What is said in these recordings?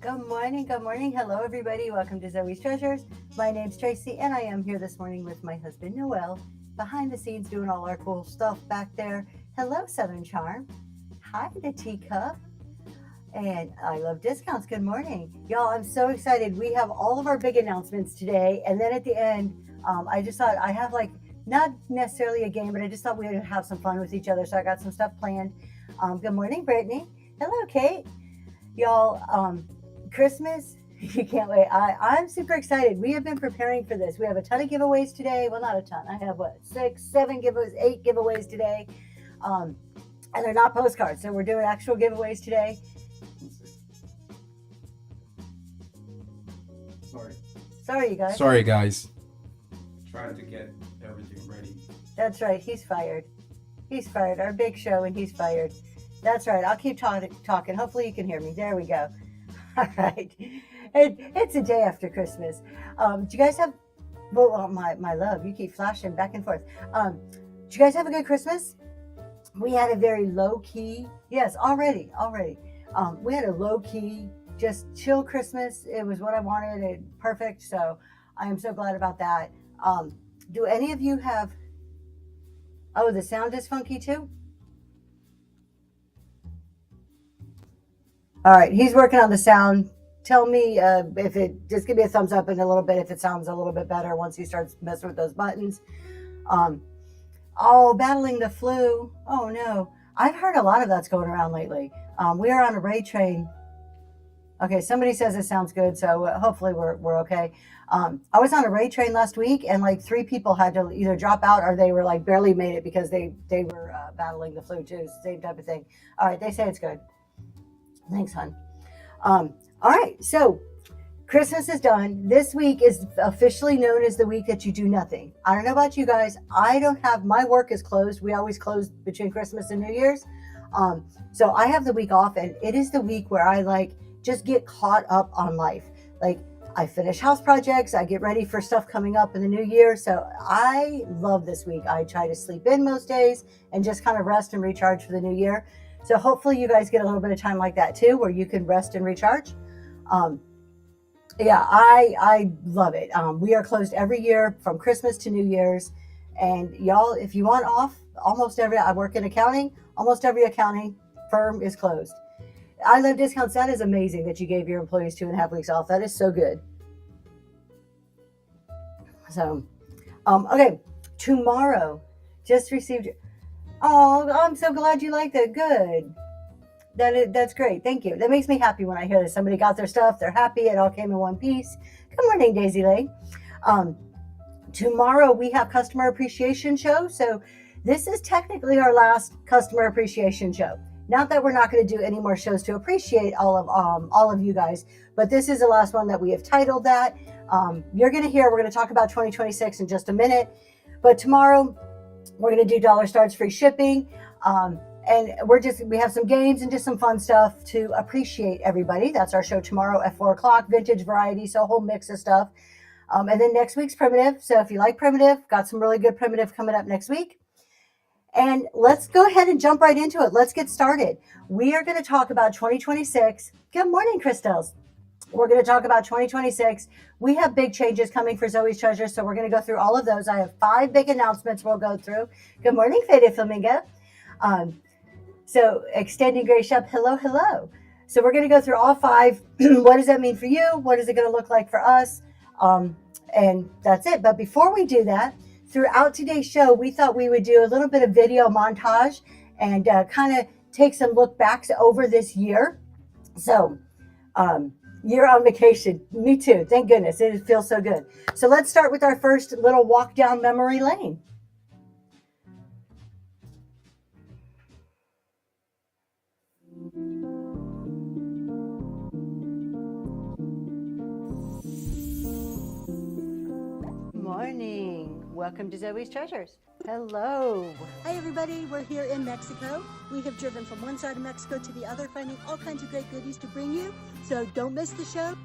Good morning, good morning. Hello, everybody. Welcome to Zoe's Treasures. My name's Tracy, and I am here this morning with my husband, Noel, behind the scenes doing all our cool stuff back there. Hello, Southern Charm. Hi, the teacup. And I love discounts. Good morning. Y'all, I'm so excited. We have all of our big announcements today. And then at the end, I just thought I have not necessarily a game, but I just thought we would have some fun with each other. So I got some stuff planned. Good morning, Brittany. Hello, Kate. Y'all, Christmas, you can't wait. I'm super excited. We have been preparing for this. We have a ton of giveaways today. Well, not a ton. I have 6, 7 giveaways, 8 giveaways today. And they're not postcards. So we're doing actual giveaways today. Sorry, you guys. Sorry, guys. Trying to get everything ready. That's right. He's fired. He's fired. Our big show, and he's fired. That's right. I'll keep talking. Hopefully you can hear me. There we go. All right. It's a day after Christmas. Do you guys have, well, my love, you keep flashing back and forth. Do you guys have a good Christmas? We had a very low-key, yes, already. We had a low-key, just chill Christmas. It was what I wanted, perfect. So I am so glad about that. Do any of you have, oh, the sound is funky too? All right, he's working on the sound. Tell me if it, just give me a thumbs up in a little bit if it sounds a little bit better once he starts messing with those buttons. Oh, battling the flu. Oh no, I've heard a lot of that's going around lately. We are on a raid train. Okay, somebody says it sounds good, so hopefully we're okay. I was on a raid train last week, and 3 people had to either drop out or they were barely made it because they were battling the flu too. Same type of thing. All right, they say it's good. Thanks, hon. All right, so Christmas is done. This week is officially known as the week that you do nothing. I don't know about you guys. I don't have, my work is closed. We always close between Christmas and New Year's. So I have the week off, and it is the week where I just get caught up on life. I finish house projects. I get ready for stuff coming up in the new year. So I love this week. I try to sleep in most days and just kind of rest and recharge for the new year. So hopefully you guys get a little bit of time like that too, where you can rest and recharge. Yeah, I love it. We are closed every year from Christmas to New Year's. And y'all, if you want off, I work in accounting, almost every accounting firm is closed. I love discounts. That is amazing that you gave your employees 2.5 weeks off. That is so good. So, okay, tomorrow, just received. Oh, I'm so glad you liked it. Good. That's great. Thank you. That makes me happy when I hear that somebody got their stuff. They're happy. It all came in one piece. Good morning, Daisy Lane. Tomorrow we have customer appreciation show. So this is technically our last customer appreciation show. Not that we're not going to do any more shows to appreciate all of you guys, but this is the last one that we have titled that. We're going to talk about 2026 in just a minute, but tomorrow we're going to do dollar starts free shipping. And we have some games and just some fun stuff to appreciate everybody. That's our show tomorrow at 4:00, vintage variety. So a whole mix of stuff. And then next week's primitive. So if you like primitive, got some really good primitive coming up next week. And let's go ahead and jump right into it. Let's get started. We are going to talk about 2026. Good morning, Christels. We're going to talk about 2026. We have big changes coming for Zoe's Treasures, so we're going to go through all of those. I have 5 big announcements we'll go through. Good morning, Faded Flamingo. So extending Grace up, hello. So we're going to go through all 5. What does that mean for you? What is it going to look like for us? And that's it. But before we do that, throughout today's show, we thought we would do a little bit of video montage and kind of take some look backs over this year. So you're on vacation. Me too. Thank goodness. It feels so good. So let's start with our first little walk down memory lane. Morning. Welcome to Zoe's Treasures. Hello. Hi everybody, we're here in Mexico. We have driven from one side of Mexico to the other, finding all kinds of great goodies to bring you. So don't miss the show.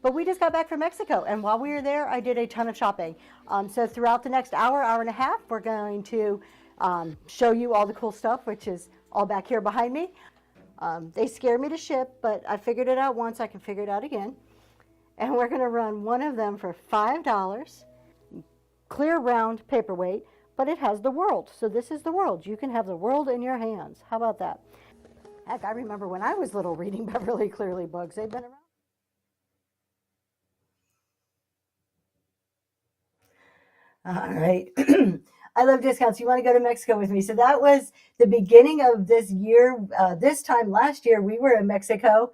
But we just got back from Mexico, and while we were there, I did a ton of shopping. So throughout the next hour, hour and a half, we're going to show you all the cool stuff, which is all back here behind me. They scare me to ship, but I figured it out once, I can figure it out again. And we're going to run one of them for $5, clear round paperweight, but it has the world. So this is the world. You can have the world in your hands. How about that? Heck, I remember when I was little reading Beverly Cleary books. They've been around. All right. I love discounts. You want to go to Mexico with me? So that was the beginning of this year. This time last year, we were in Mexico.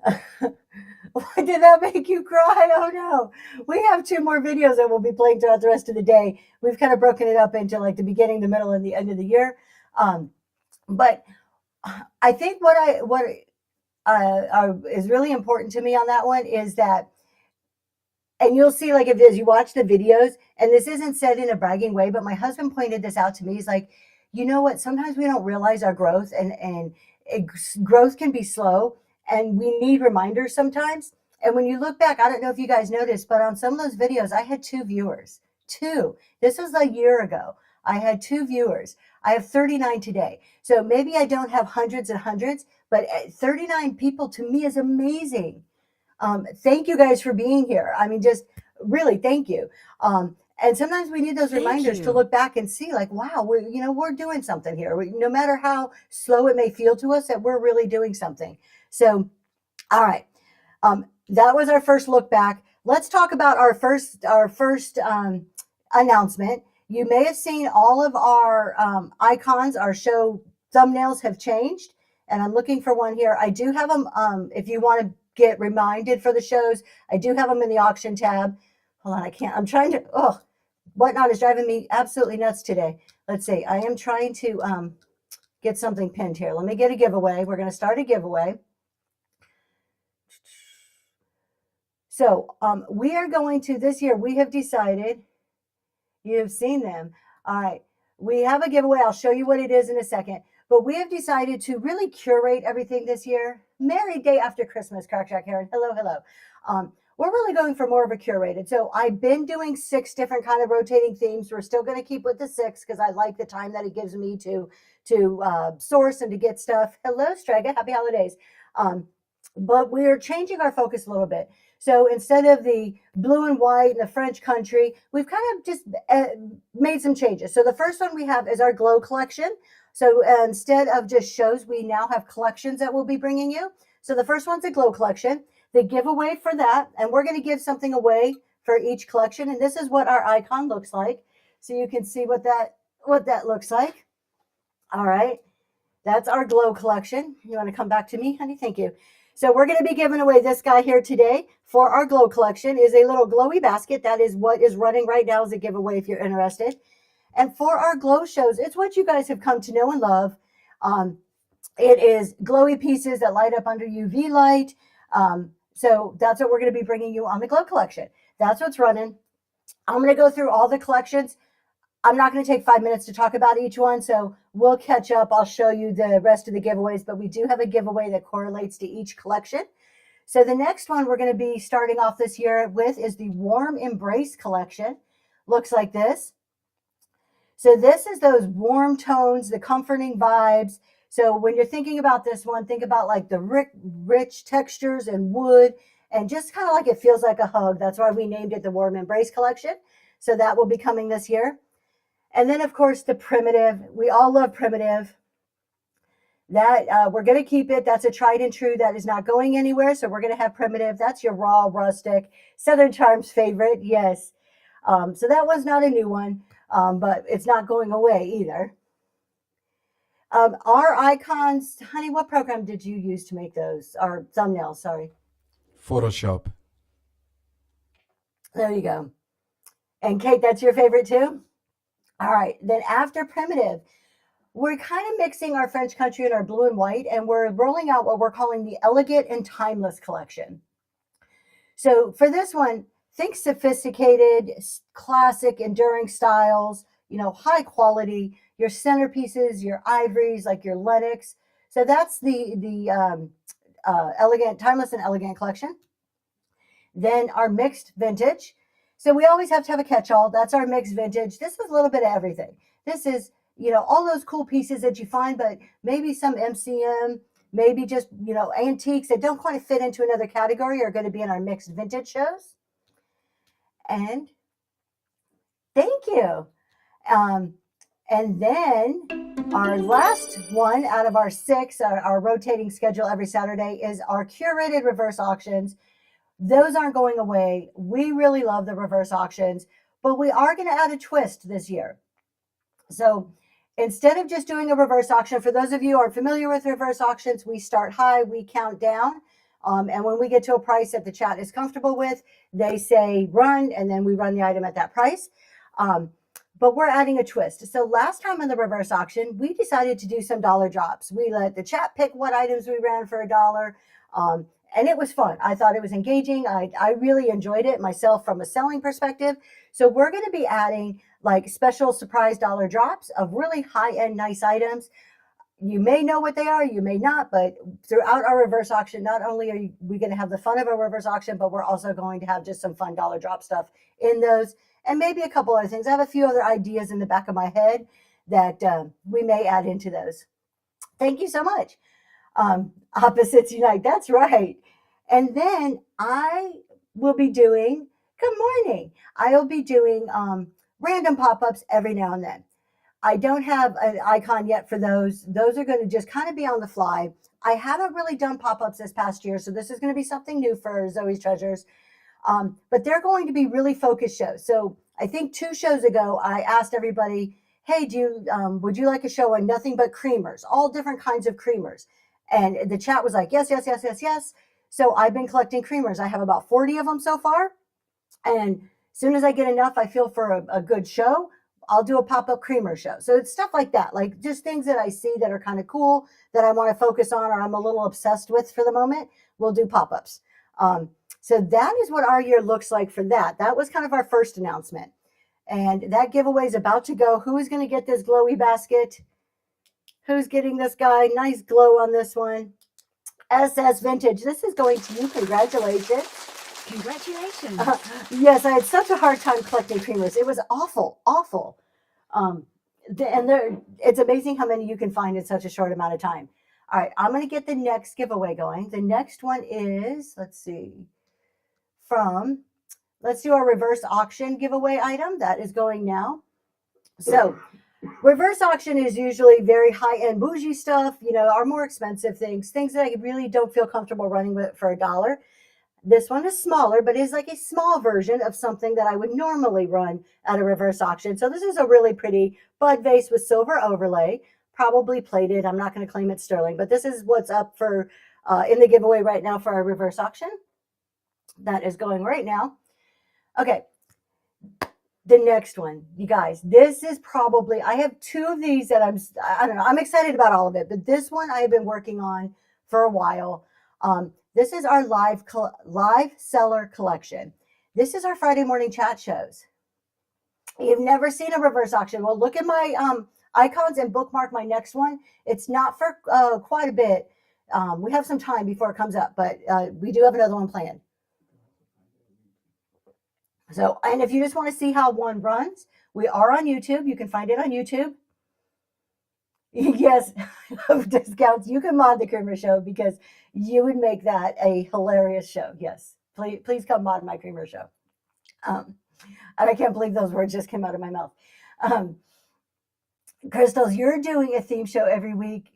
Why did that make you cry? Oh no. We have 2 more videos that we'll be playing throughout the rest of the day. We've kind of broken it up into like the beginning, the middle, and the end of the year. But I think what is really important to me on that one is that, and you'll see, like, if as you watch the videos, and this isn't said in a bragging way, but my husband pointed this out to me. He's like, you know what? Sometimes we don't realize our growth, and growth can be slow, and we need reminders sometimes. And when you look back, I don't know if you guys noticed, but on some of those videos, I had 2 viewers. 2. This was a year ago. I had 2 viewers. I have 39 today. So maybe I don't have hundreds and hundreds, but 39 people to me is amazing. Thank you guys for being here. I mean, just really thank you. And sometimes we need those reminders to look back and see, like, wow, we're doing something here. No matter how slow it may feel to us, that we're really doing something. So, all right. That was our first look back. Let's talk about our first announcement. You may have seen all of our icons, our show thumbnails have changed, and I'm looking for one here. I do have them. If you want to get reminded for the shows, I do have them in the auction tab. Hold on, I can't. I'm trying to. Oh, Whatnot is driving me absolutely nuts today. Let's see. I am trying to get something pinned here. Let me get a giveaway. We're going to start a giveaway. So we are going to, this year, we have decided, you have seen them. All right. We have a giveaway. I'll show you what it is in a second. But we have decided to really curate everything this year. Merry day after Christmas, Crack Jack Heron. Hello, hello. We're really going for more of a curated. So I've been doing 6 different kind of rotating themes. We're still going to keep with the 6 because I like the time that it gives me to source and to get stuff. Hello, Strega. Happy holidays. But we're changing our focus a little bit. So instead of the blue and white and the French country, we've kind of just made some changes. So the first one we have is our glow collection. So instead of just shows, we now have collections that we'll be bringing you. So the first one's a glow collection. The giveaway for that, and we're going to give something away for each collection. And this is what our icon looks like. So you can see what that looks like. All right. That's our glow collection. You want to come back to me, honey? Thank you. So we're going to be giving away this guy here today for our glow collection. Is a little glowy basket. That is what is running right now as a giveaway if you're interested. And for our glow shows, it's what you guys have come to know and love. It is glowy pieces that light up under UV light. So that's what we're going to be bringing you on the glow collection. That's what's running. I'm going to go through all the collections. I'm not going to take 5 minutes to talk about each one, so we'll catch up. I'll show you the rest of the giveaways, but we do have a giveaway that correlates to each collection. So the next one we're going to be starting off this year with is the Warm Embrace collection. Looks like this. So this is those warm tones, the comforting vibes. So when you're thinking about this one, think about like the rich textures and wood, and just kind of like it feels like a hug. That's why we named it the Warm Embrace collection. So that will be coming this year. And then, of course, the Primitive. We all love Primitive. That we're going to keep it. That's a tried and true. That is not going anywhere. So we're going to have Primitive. That's your raw, rustic, Southern Charms favorite. Yes. So that was not a new one, but it's not going away either. Our icons, honey, what program did you use to make those? Our thumbnails, sorry. Photoshop. There you go. And Kate, that's your favorite too? All right. Then after Primitive, we're kind of mixing our French country and our blue and white, and we're rolling out what we're calling the Elegant and Timeless collection. So for this one, think sophisticated, classic, enduring styles, high quality, your centerpieces, your ivories, like your Lennox. So that's the Elegant, Timeless and Elegant collection. Then our mixed vintage. So we always have to have a catch-all. That's our mixed vintage. This is a little bit of everything. This is, all those cool pieces that you find, but maybe some MCM, maybe just, antiques that don't quite fit into another category are going to be in our mixed vintage shows. And thank you. And then our last one out of our 6, our rotating schedule every Saturday, is our curated reverse auctions. Those aren't going away. We really love the reverse auctions, but we are going to add a twist this year. So instead of just doing a reverse auction, for those of you who are familiar with reverse auctions, we start high, we count down. And when we get to a price that the chat is comfortable with, they say run, and then we run the item at that price. But we're adding a twist. So last time on the reverse auction, we decided to do some dollar drops. We let the chat pick what items we ran for $1. And it was fun. I thought it was engaging. I really enjoyed it myself from a selling perspective. So we're going to be adding like special surprise dollar drops of really high-end nice items. You may know what they are, you may not, but throughout our reverse auction, not only are we going to have the fun of a reverse auction, but we're also going to have just some fun dollar drop stuff in those, and maybe a couple other things. I have a few other ideas in the back of my head that we may add into those. Thank you so much. Opposites unite. That's right. And then I will be doing, good morning. I'll be doing random pop-ups every now and then. I don't have an icon yet for those. Those are going to just kind of be on the fly. I haven't really done pop-ups this past year, so this is going to be something new for Zoe's Treasures. But they're going to be really focused shows. So I think 2 shows ago, I asked everybody, hey, would you like a show on nothing but creamers, all different kinds of creamers? And the chat was like, yes, yes, yes, yes, yes. So I've been collecting creamers. I have about 40 of them so far. And as soon as I get enough, I feel for a good show, I'll do a pop-up creamer show. So it's stuff like that, like just things that I see that are kind of cool that I want to focus on or I'm a little obsessed with for the moment. We'll do pop-ups. So that is what our year looks like for that. That was kind of our first announcement. And that giveaway is about to go. Who is going to get this glowy basket? Who's getting this guy? Nice glow on this one. SS Vintage. This is going to you. Congratulations. Congratulations. Yes, I had such a hard time collecting creamers. It was awful, awful. It's amazing how many you can find in such a short amount of time. All right, I'm going to get the next giveaway going. The next one is, let's do our reverse auction giveaway item. That is going now. So reverse auction is usually very high-end bougie stuff, our more expensive things that I really don't feel comfortable running with for $1. This one is smaller, but is like a small version of something that I would normally run at a reverse auction. So this is a really pretty bud vase with silver overlay, probably plated. I'm not going to claim it's sterling, but this is what's up for in the giveaway right now for our reverse auction. That is going right now. Okay. The next one, you guys, this is probably, I have 2 of these that I don't know, I'm excited about all of it, but this one I have been working on for a while. This is our live seller collection. This is our Friday morning chat shows. You've never seen a reverse auction. Well, look at my icons and bookmark my next one. It's not for quite a bit. We have some time before it comes up, but we do have another one planned. So, and if you just want to see how one runs, we are on YouTube. You can find it on YouTube. Yes, discounts. You can mod the creamer show because you would make that a hilarious show. Yes, please come mod my creamer show. And I can't believe those words just came out of my mouth. Crystals, you're doing a theme show every week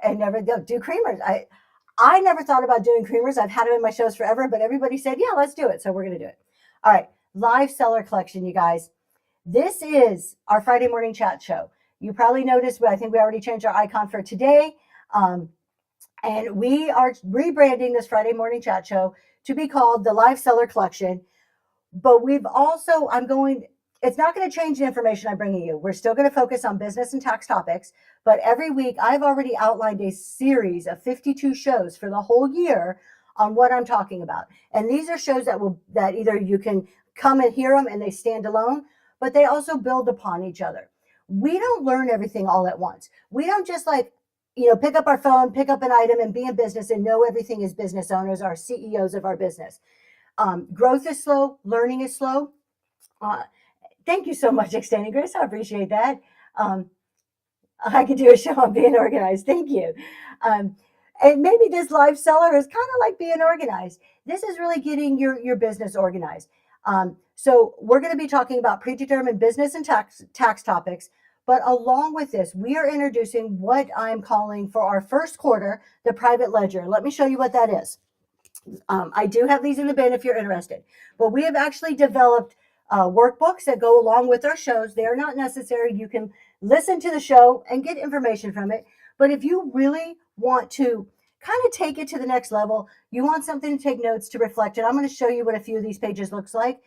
and never do creamers. I never thought about doing creamers. I've had them in my shows forever, but everybody said, yeah, let's do it. So we're going to do it. All right, live seller collection, you guys. This is our Friday morning chat show. You probably noticed, I think we already changed our icon for today. And we are rebranding this Friday morning chat show to be called the Live Seller Collection. But we've also, it's not going to change the information I'm bringing you. We're still going to focus on business and tax topics. But every week, I've already outlined a series of 52 shows for the whole year on what I'm talking about. And these are shows that either you can come and hear them and they stand alone, but they also build upon each other. We don't learn everything all at once. We don't just pick up our phone, pick up an item and be in business and know everything as business owners, our CEOs of our business. Growth is slow, learning is slow. Uh, Thank you so much, Extending Grace. I appreciate that. Um, I could do a show on being organized. Thank you. Um, and maybe this live seller is kind of like being organized. This is really getting your business organized. So we're going to be talking about predetermined business and tax topics. But along with this, we are introducing what I'm calling for our first quarter, the private ledger. Let me show you what that is. I do have these in the bin if you're interested. But we have actually developed workbooks that go along with our shows. They are not necessary. You can listen to the show and get information from it. But if you really want to kind of take it to the next level, you want something to take notes, to reflect, and I'm going to show you what a few of these pages looks like.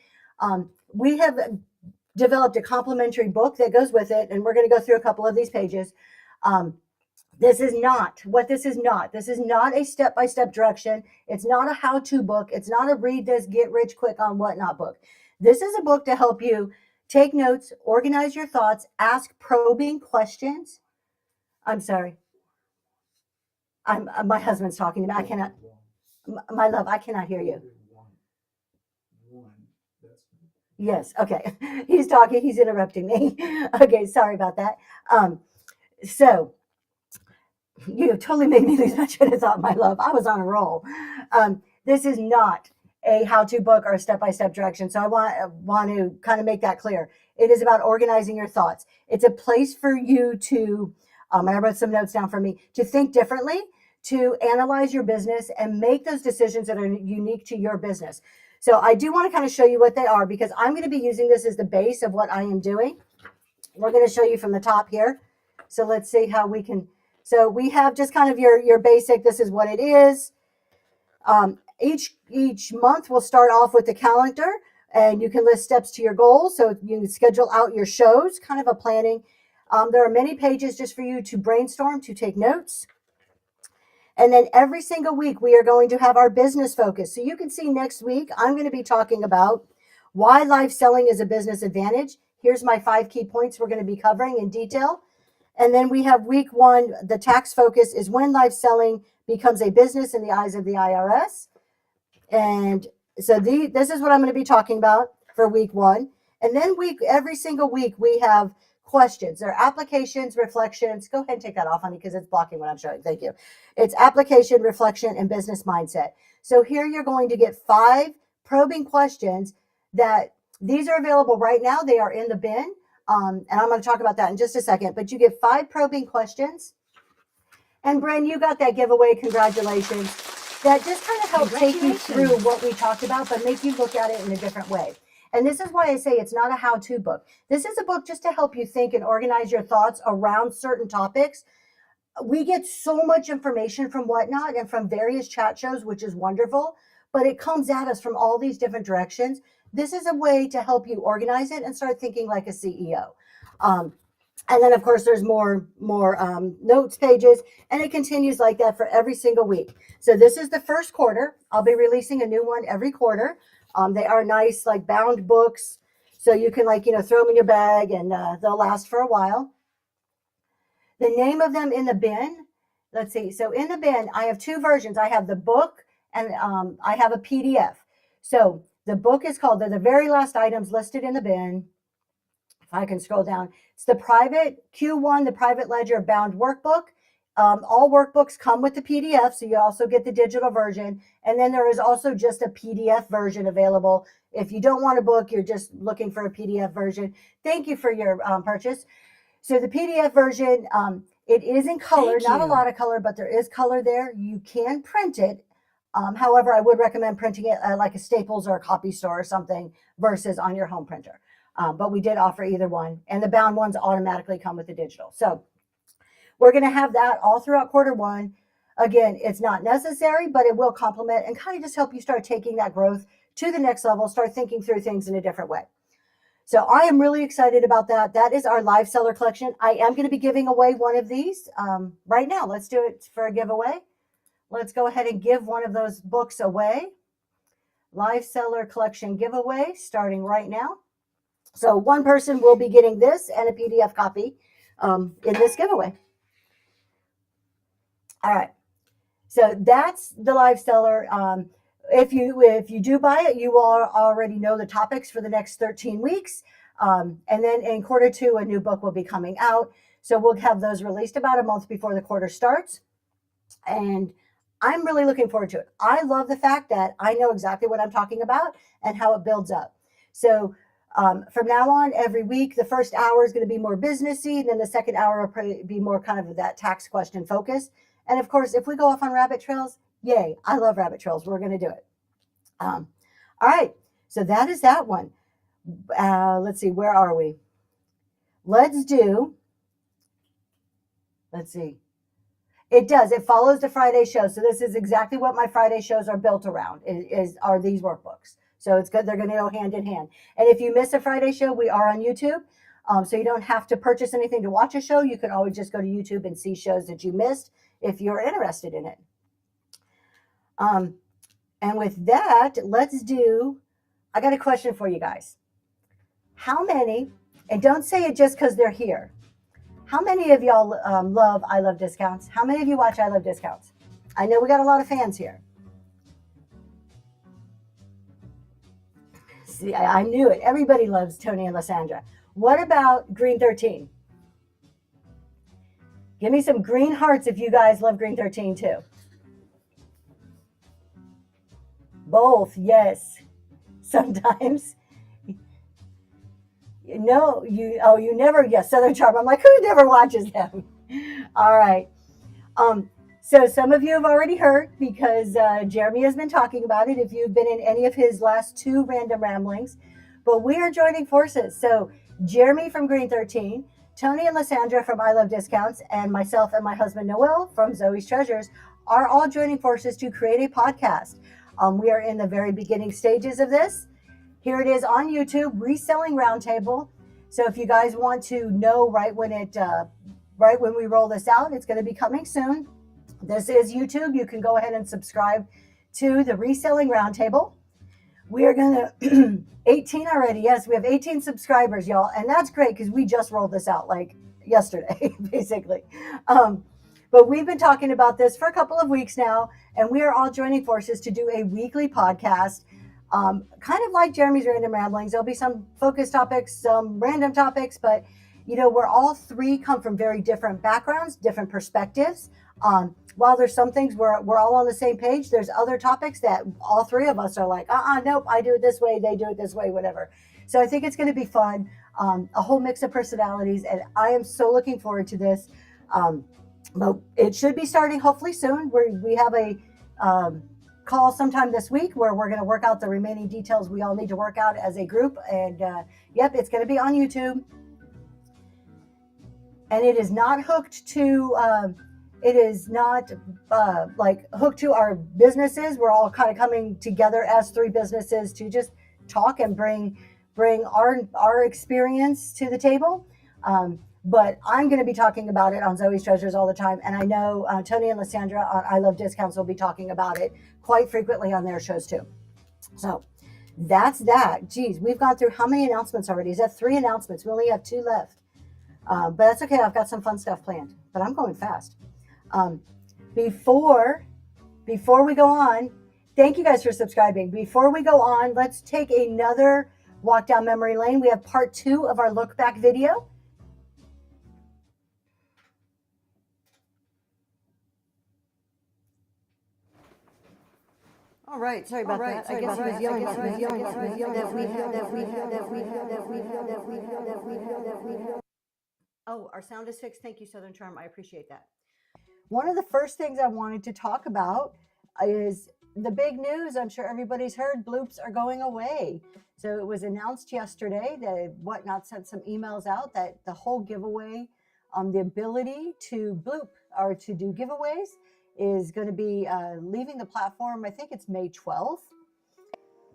We have developed a complimentary book that goes with it, and we're going to go through a couple of these pages. This is not a step-by-step direction. It's not a how-to book. It's not a read this, get rich quick on whatnot book. This is a book to help you take notes, organize your thoughts, ask probing questions. I'm sorry. My husband's talking to me. I cannot, my love, I cannot hear you. Yes, okay. He's talking, he's interrupting me. Okay, sorry about that. So you totally made me lose my train of thought, my love. I was on a roll. This is not a how-to book or a step-by-step direction. So I want to kind of make that clear. It is about organizing your thoughts. It's a place for you to, I wrote some notes down for me, to think differently, to analyze your business and make those decisions that are unique to your business. So I do want to kind of show you what they are, because I'm going to be using this as the base of what I am doing. We're going to show you from the top here. So let's see how we can. So we have just kind of your basic, this is what it is. Each month we'll start off with the calendar, and you can list steps to your goals. So you can schedule out your shows, kind of a planning. There are many pages just for you to brainstorm, to take notes. And then every single week we are going to have our business focus. So you can see next week, I'm going to be talking about why live selling is a business advantage. Here's my 5 key points we're going to be covering in detail. And then we have week 1, the tax focus is when live selling becomes a business in the eyes of the IRS. And so this is what I'm going to be talking about for week 1. And then every single week we have questions. There are applications, reflections. Go ahead and take that off, honey, because it's blocking what I'm showing. Thank you. It's application, reflection, and business mindset. So here you're going to get 5 probing questions that these are available right now. They are in the bin. And I'm going to talk about that in just a second. But you get 5 probing questions. And Bren, you got that giveaway. Congratulations. That just kind of help take you through what we talked about, but make you look at it in a different way. And this is why I say it's not a how-to book. This is a book just to help you think and organize your thoughts around certain topics. We get so much information from Whatnot and from various chat shows, which is wonderful, but it comes at us from all these different directions. This is a way to help you organize it and start thinking like a CEO. And then, of course, there's more notes pages, and it continues like that for every single week. So this is the first quarter. I'll be releasing a new one every quarter. They are nice, like bound books, so you can throw them in your bag, and they'll last for a while. The name of them in the bin, let's see. So in the bin, I have 2 versions. I have the book, and I have a PDF. So the book is called, they're the very last items listed in the bin. If I can scroll down, it's the private Q1, the private ledger bound workbook. All workbooks come with the PDF, so you also get the digital version. And then there is also just a PDF version available. If you don't want a book, you're just looking for a PDF version. Thank you for your purchase. So the PDF version, it is in color, not a lot of color, but there is color there. You can print it. However, I would recommend printing it at like a Staples or a copy store or something versus on your home printer. But we did offer either one, and the bound ones automatically come with the digital. So we're going to have that all throughout quarter 1. Again, it's not necessary, but it will complement and kind of just help you start taking that growth to the next level, start thinking through things in a different way. So I am really excited about that. That is our live seller collection. I am going to be giving away one of these right now. Let's do it for a giveaway. Let's go ahead and give one of those books away. Live seller collection giveaway starting right now. So one person will be getting this and a PDF copy in this giveaway. All right. So that's the live seller. if you do buy it, you will already know the topics for the next 13 weeks. And then in quarter two, a new book will be coming out. So we'll have those released about a month before the quarter starts. And I'm really looking forward to it. I love the fact that I know exactly what I'm talking about and how it builds up. So from now on, every week, the first hour is going to be more businessy, and then the second hour will probably be more kind of that tax question focus. And of course, if we go off on rabbit trails, yay! I love rabbit trails. We're going to do it. All right. So that is that one. Let's see. Where are we? Let's see. It does. It follows the Friday show. So this is exactly what my Friday shows are built around. Are these workbooks? So it's good. They're going to go hand in hand. And if you miss a Friday show, we are on YouTube. So you don't have to purchase anything to watch a show. You can always just go to YouTube and see shows that you missed if you're interested in it. And with that, I got a question for you guys. How many, and don't say it just because they're here. How many of y'all love I Love Discounts? How many of you watch I Love Discounts? I know we got a lot of fans here. See, I knew it. Everybody loves Tony and Lysandra. What about Green 13? Give me some green hearts if you guys love Green 13 too. Both, yes. Sometimes. No, you never, yes, Southern Charm. I'm like, who never watches them? All right. So some of you have already heard because Jeremy has been talking about it if you've been in any of his last two random ramblings. But we are joining forces. So Jeremy from Green 13, Tony and Lysandra from I Love Discounts, and myself and my husband Noel from Zoe's Treasures are all joining forces to create a podcast. We are in the very beginning stages of this. Here it is on YouTube, Reselling Roundtable. So if you guys want to know right when we roll this out, it's going to be coming soon. This is YouTube. You can go ahead and subscribe to the Reselling Roundtable. We are going to 18 already. Yes, we have 18 subscribers, y'all, and that's great because we just rolled this out like yesterday, basically. But we've been talking about this for a couple of weeks now, and we are all joining forces to do a weekly podcast. Kind of like Jeremy's Random Ramblings. There'll be some focus topics, some random topics, but we're all three come from very different backgrounds, different perspectives. While there's some things we're all on the same page, there's other topics that all three of us are like, nope, I do it this way, they do it this way, whatever. So I think it's going to be fun, a whole mix of personalities, and I am so looking forward to this. But it should be starting hopefully soon. We have a call sometime this week where we're going to work out the remaining details we all need to work out as a group. And yep, it's going to be on YouTube. And it is not hooked to, hooked to our businesses. We're all kind of coming together as three businesses to just talk and bring our experience to the table. But I'm going to be talking about it on Zoe's Treasures all the time. And I know Tony and Lysandra on I Love Discounts will be talking about it quite frequently on their shows too. So that's that. Geez, we've gone through how many announcements already? Is that 3 announcements? We only have 2 left. But that's okay. I've got some fun stuff planned. But I'm going fast. Before we go on, thank you guys for subscribing. Before we go on, let's take another walk down memory lane. We have part 2 of our look back video. All right, sorry about that. I guess he was yelling about me. Oh, our sound is fixed. Thank you, Southern Charm. I appreciate that. One of the first things I wanted to talk about is the big news. I'm sure everybody's heard bloops are going away. So it was announced yesterday that Whatnot sent some emails out that the whole giveaway, the ability to bloop or to do giveaways is going to be leaving the platform. I think it's May 12th.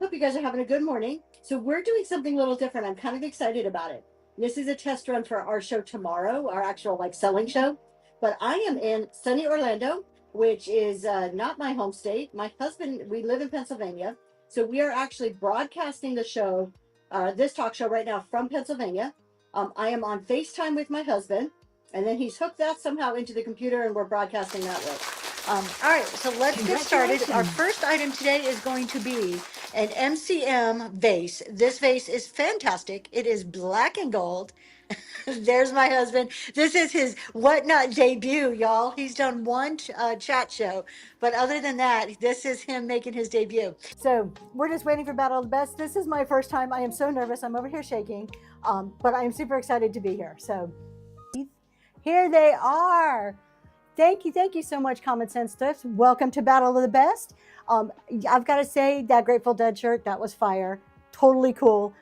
Hope you guys are having a good morning. So we're doing something a little different. I'm kind of excited about it. This is a test run for our show tomorrow, our actual selling show. But I am in sunny Orlando, which is not my home state. My husband, we live in Pennsylvania. So we are actually broadcasting the show, this talk show right now from Pennsylvania. I am on FaceTime with my husband, and then he's hooked that somehow into the computer and we're broadcasting that way. All right, so let's get started. Our Congratulations. first item today is going to be an MCM vase. This vase is fantastic. It is black and gold. There's my husband. This is his Whatnot debut, y'all. He's done one chat show, but other than that, this is him making his debut. So we're just waiting for Battle of the Best. This is my first time. I am so nervous. I'm over here shaking, but I am super excited to be here. So here they are. Thank you so much, Common Sense Thrifts. Welcome to Battle of the Best. I've got to say, that Grateful Dead shirt, that was fire. Totally cool.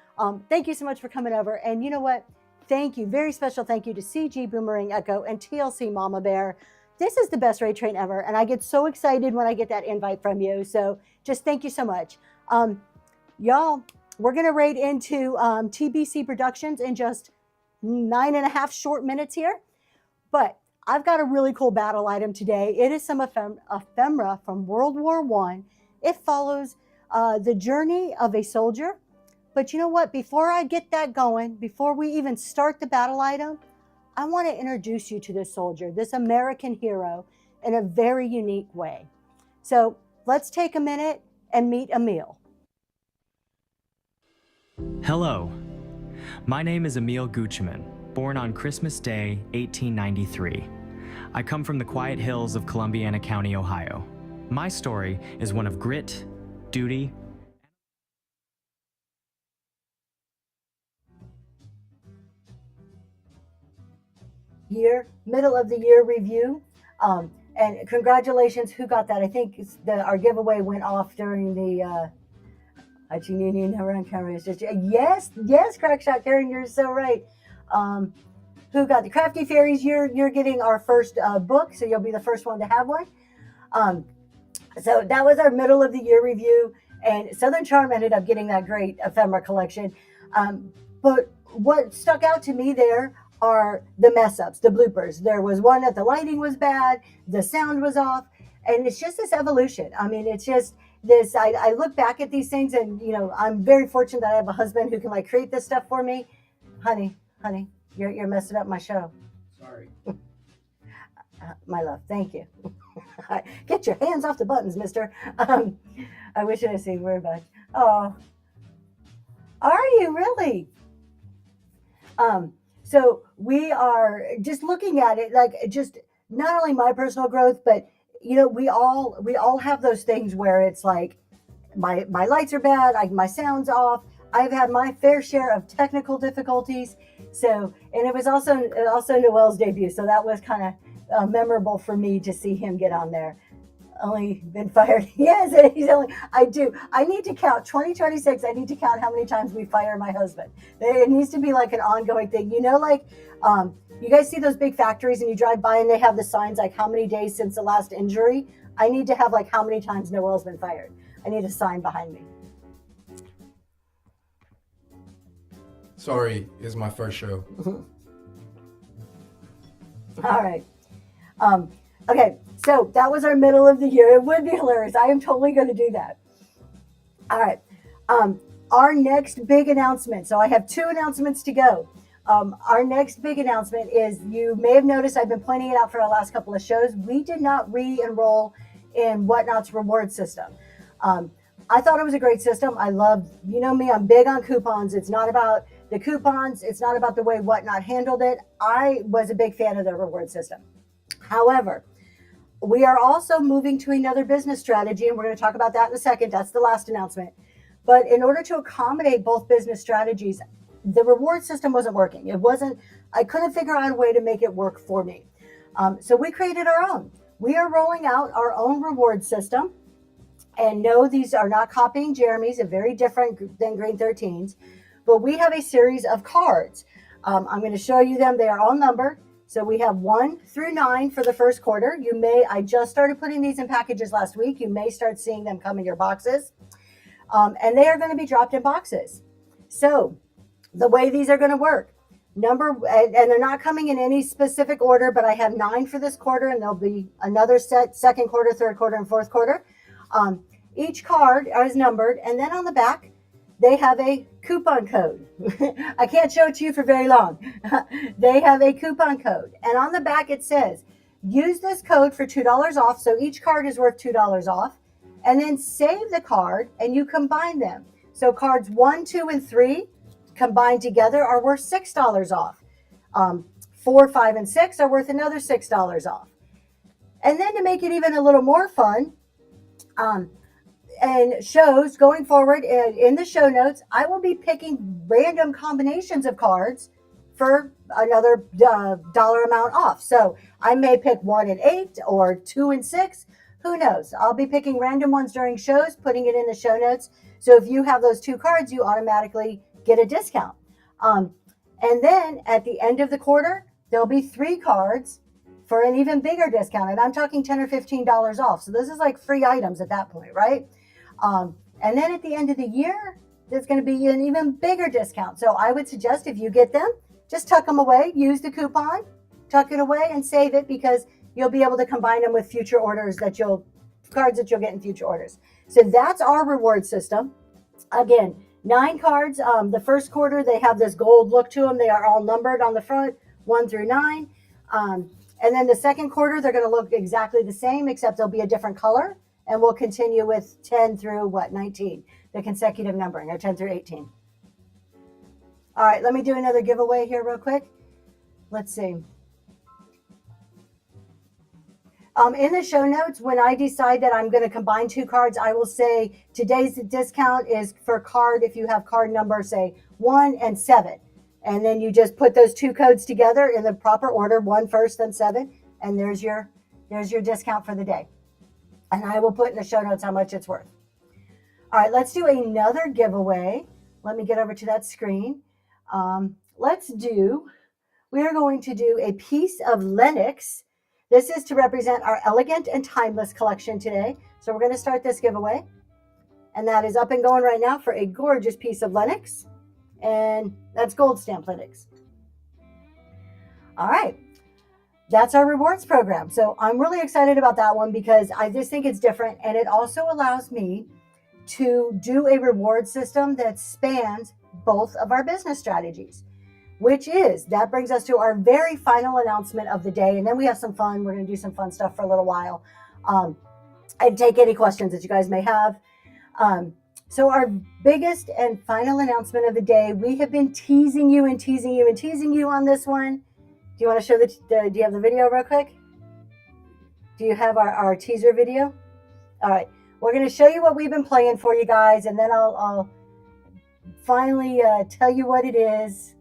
Thank you so much for coming over. And you know what? Thank you. Very special thank you to CG Boomerang Echo and TLC Mama Bear. This is the best raid train ever. And I get so excited when I get that invite from you. So just thank you so much. Y'all, we're going to raid into TBC Productions in just 9.5 short minutes here. But I've got a really cool battle item today. It is some ephemera from World War I. It follows the journey of a soldier. But you know what? Before I get that going, before we even start the battle item, I want to introduce you to this soldier, this American hero, in a very unique way. So let's take a minute and meet Emil. Hello, my name is Emil Gucciman, born on Christmas Day, 1893. I come from the quiet hills of Columbiana County, Ohio. My story is one of grit, duty, middle of the year review. And congratulations, who got that? I think our giveaway went off during the never on camera. Yes, Crackshot Karen, you're so right. Who got the Crafty Fairies? You're getting our first book, so you'll be the first one to have one. So that was our middle of the year review, and Southern Charm ended up getting that great ephemera collection. But what stuck out to me there are the mess ups, the bloopers. There was one that the lighting was bad, the sound was off, and it's just this evolution. I mean, it's just this. I look back at these things, and you know, I'm very fortunate that I have a husband who can like create this stuff for me. Honey, you're messing up my show. Sorry. My love, thank you. Get your hands off the buttons, mister. I wish I had seen very much. Oh, are you really? So we are just looking at it like just not only my personal growth, but you know, we all have those things where it's like my lights are bad, my sound's off. I've had my fair share of technical difficulties. So, and it was also Noel's debut, so that was kind of memorable for me to see him get on there. Only been fired. Yes, I need to count 2026. I need to count how many times we fire my husband. It needs to be like an ongoing thing. You know, like you guys see those big factories and you drive by and they have the signs like how many days since the last injury. I need to have like how many times Noel's been fired. I need a sign behind me. Sorry, it's my first show. All right. Okay, so that was our middle of the year. It would be hilarious. I am totally going to do that. All right. Our next big announcement. So I have 2 announcements to go. Our next big announcement is, you may have noticed I've been pointing it out for our last couple of shows. We did not re-enroll in Whatnot's reward system. I thought it was a great system. I love, you know me, I'm big on coupons. It's not about the coupons. It's not about the way Whatnot handled it. I was a big fan of the reward system. However, we are also moving to another business strategy, and we're going to talk about that in a second. That's the last announcement. But in order to accommodate both business strategies, the reward system wasn't working. I couldn't figure out a way to make it work for me. So we created our own. We are rolling out our own reward system. And no, these are not copying Jeremy's, a very different than Green 13's. But we have a series of cards. I'm going to show you them. They are all numbered. So we have 1 through 9 for the first quarter. I just started putting these in packages last week. You may start seeing them come in your boxes. And they are going to be dropped in boxes. So the way these are going to work, and they're not coming in any specific order, but I have 9 for this quarter, and there'll be another set, second quarter, third quarter, and fourth quarter. Each card is numbered, and then on the back, they have a coupon code. I can't show it to you for very long. They have a coupon code. And on the back it says, use this code for $2 off. So each card is worth $2 off. And then save the card and you combine them. So cards 1, 2, and 3 combined together are worth $6 off. 4, 5, and 6 are worth another $6 off. And then to make it even a little more fun, and shows going forward in the show notes, I will be picking random combinations of cards for another dollar amount off. So I may pick 1 and 8 or 2 and 6. Who knows? I'll be picking random ones during shows, putting it in the show notes. So if you have those 2 cards, you automatically get a discount. And then at the end of the quarter, there'll be 3 cards for an even bigger discount. And I'm talking $10 or $15 off. So this is like free items at that point, right? And then at the end of the year, there's going to be an even bigger discount. So I would suggest if you get them, just tuck them away, use the coupon, tuck it away and save it, because you'll be able to combine them with future orders cards that you'll get in future orders. So that's our reward system. Again, 9 cards. The first quarter, they have this gold look to them. They are all numbered on the front, 1 through 9. And then the second quarter, they're going to look exactly the same, except they'll be a different color. And we'll continue with 10 through 19, the consecutive numbering, or 10 through 18. All right, let me do another giveaway here real quick. Let's see. In the show notes, when I decide that I'm going to combine 2 cards, I will say today's discount is for card, if you have card number, say 1 and 7. And then you just put those 2 codes together in the proper order, 1 first, then 7. And there's your discount for the day. And I will put in the show notes how much it's worth. All right, let's do another giveaway. Let me get over to that screen. We are going to do a piece of Lenox. This is to represent our elegant and timeless collection today. So we're going to start this giveaway. And that is up and going right now for a gorgeous piece of Lenox. And that's gold stamp Lenox. All right. That's our rewards program. So I'm really excited about that one because I just think it's different. And it also allows me to do a reward system that spans both of our business strategies, that brings us to our very final announcement of the day. And then we have some fun. We're going to do some fun stuff for a little while and take any questions that you guys may have. So our biggest and final announcement of the day, we have been teasing you on this one. Do you want to show do you have the video real quick? Do you have our teaser video? All right. We're going to show you what we've been playing for you guys, and then I'll finally tell you what it is.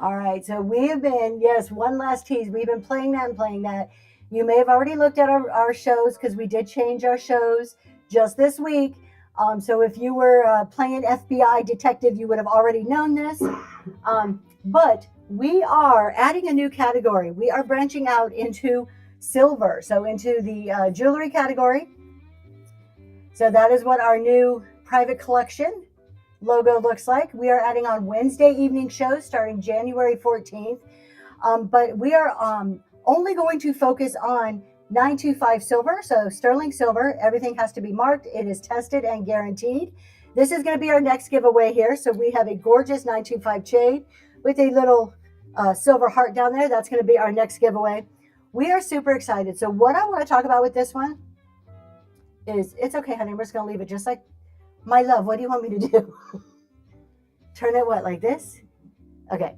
All right, so we have been, one last tease. We've been playing that. You may have already looked at our shows because we did change our shows just this week. So if you were playing FBI detective, you would have already known this. But we are adding a new category. We are branching out into silver, so into the jewelry category. So that is what our new private collection logo looks like. We are adding on Wednesday evening shows starting January 14th. But we are only going to focus on 925 silver. So sterling silver, everything has to be marked. It is tested and guaranteed. This is going to be our next giveaway here. So we have a gorgeous 925 chain with a little silver heart down there. That's going to be our next giveaway. We are super excited. So what I want to talk about with this one is, it's okay, honey. We're just going to leave it just like, my love, what do you want me to do? Turn it like this? Okay.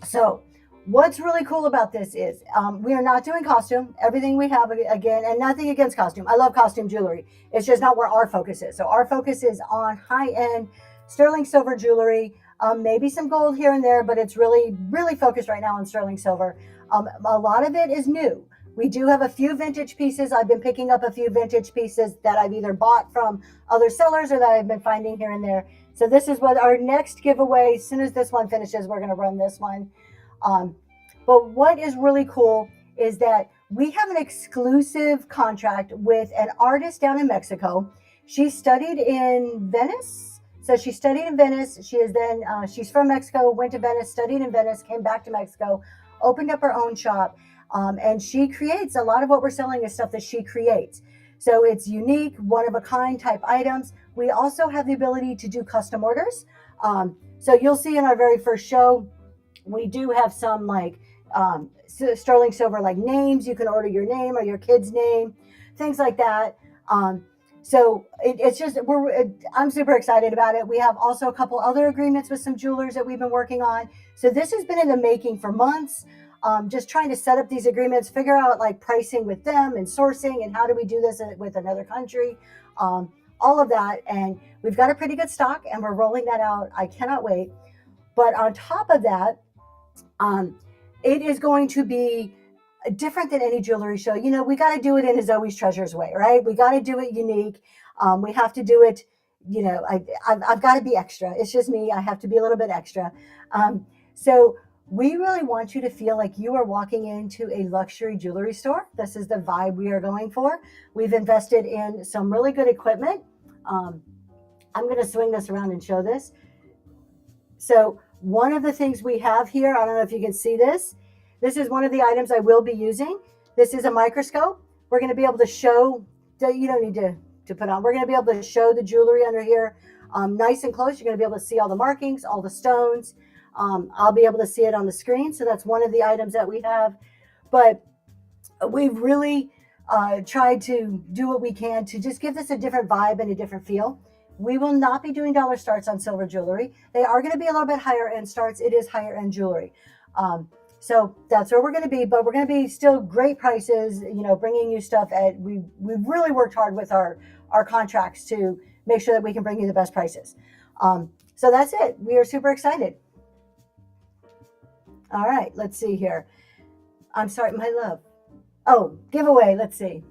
So what's really cool about this is we are not doing costume. Everything we have, again, and nothing against costume. I love costume jewelry. It's just not where our focus is. So our focus is on high-end sterling silver jewelry, maybe some gold here and there, but it's really, really focused right now on sterling silver. A lot of it is new. We do have a few vintage pieces. I've been picking up a few vintage pieces that I've either bought from other sellers or that I've been finding here and there. So this is what our next giveaway, as soon as this one finishes, we're going to run this one. But what is really cool is that we have an exclusive contract with an artist down in Mexico. She studied in Venice, So she studied in Venice. She is then, she's from Mexico, went to Venice, studied in Venice, came back to Mexico, opened up her own shop. And she creates a lot of what we're selling is stuff that she creates. So it's unique, one of a kind type items. We also have the ability to do custom orders. So you'll see in our very first show, we do have some like sterling silver like names. You can order your name or your kid's name, things like that. So it's just, I'm super excited about it. We have also a couple other agreements with some jewelers that we've been working on. So this has been in the making for months. Just trying to set up these agreements, figure out like pricing with them and sourcing and how do we do this with another country, all of that. And we've got a pretty good stock and we're rolling that out. I cannot wait. But on top of that, it is going to be different than any jewelry show. You know, we got to do it in a Zoe's Treasures way, right? We got to do it unique. We have to do it, you know, I've got to be extra. It's just me. I have to be a little bit extra. So we really want you to feel like you are walking into a luxury jewelry store. This is the vibe we are going for. We've invested in some really good equipment. I'm going to swing this around and show this. So one of the things we have here, I don't know if you can see this. This is one of the items I will be using. This is a microscope. We're going to be able to show, you don't need to put on. We're going to be able to show the jewelry under here nice and close. You're going to be able to see all the markings, all the stones. I'll be able to see it on the screen. So that's one of the items that we have. But we've really tried to do what we can to just give this a different vibe and a different feel. We will not be doing dollar starts on silver jewelry. They are going to be a little bit higher end starts. It is higher end jewelry. So that's where we're going to be, but we're going to be still great prices, you know, bringing you stuff at, we've really worked hard with our contracts to make sure that we can bring you the best prices. So that's it. We are super excited. All right, let's see here. I'm sorry, my love. Oh, giveaway. Let's see.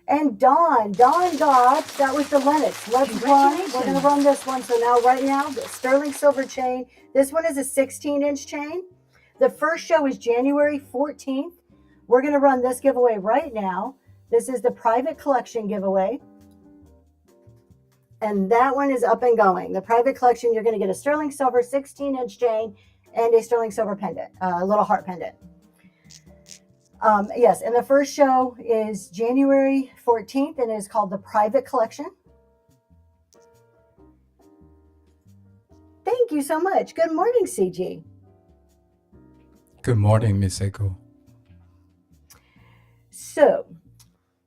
And Dawn got, that was the Lennox. Let's run. We're going to run this one. So now, right now, the sterling silver chain. This one is a 16-inch chain. The first show is January 14th. We're going to run this giveaway right now. This is the private collection giveaway. And that one is up and going. The private collection, you're going to get a sterling silver 16-inch chain and a sterling silver pendant, a little heart pendant. Yes, and the first show is January 14th, and it is called the Private Collection. Thank you so much. Good morning, CG. Good morning, Miss Echo. So,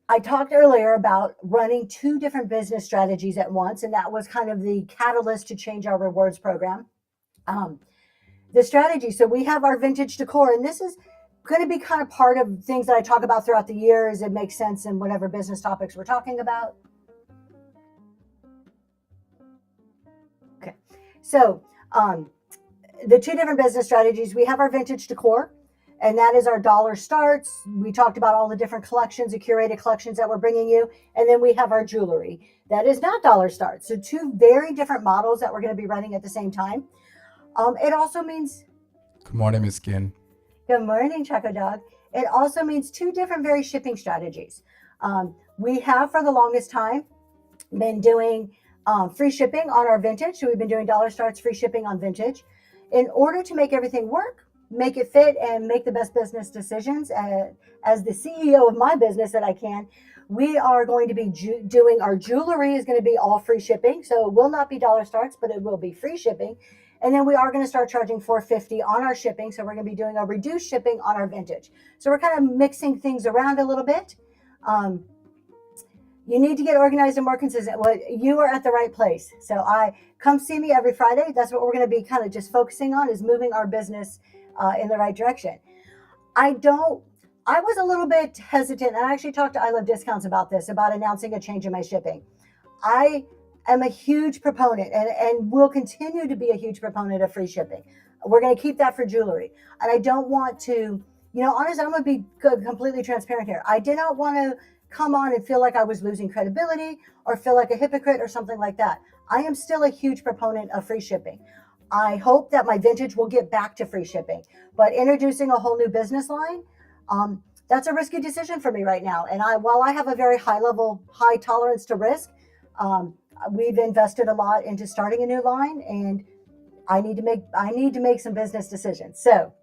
I talked earlier about running 2 different business strategies at once, and that was kind of the catalyst to change our rewards program. The strategy, so we have our vintage decor, and this is going to be kind of part of things that I talk about throughout the year as it makes sense in whatever business topics we're talking about. Okay, so the 2 different business strategies, we have our vintage decor, and that is our dollar starts. We talked about all the different collections, the curated collections that we're bringing you, and then we have our jewelry. That is not dollar starts. So 2 very different models that we're going to be running at the same time. It also means... Good morning, Miss Ginn. Good morning, Choco Dog. It also means 2 different very shipping strategies. We have for the longest time been doing free shipping on our vintage. So we've been doing dollar starts, free shipping on vintage. In order to make everything work, make it fit, and make the best business decisions, as the CEO of my business that I can, we are going to be doing our jewelry is going to be all free shipping. So it will not be dollar starts, but it will be free shipping. And then we are going to start charging $4.50 on our shipping. So we're going to be doing a reduced shipping on our vintage. So we're kind of mixing things around a little bit. You need to get organized and more consistent. Well, you are at the right place. So come see me every Friday. That's what we're going to be kind of just focusing on, is moving our business in the right direction. I was a little bit hesitant, and I actually talked to I Love Discounts about this, about announcing a change in my shipping. I am a huge proponent and will continue to be a huge proponent of free shipping. We're going to keep that for jewelry. And I don't want to, honestly, I'm going to be completely transparent here. I did not want to come on and feel like I was losing credibility or feel like a hypocrite or something like that. I am still a huge proponent of free shipping. I hope that my vintage will get back to free shipping, but introducing a whole new business line, that's a risky decision for me right now. And while I have a very high tolerance to risk, we've invested a lot into starting a new line, and I need to make some business decisions. So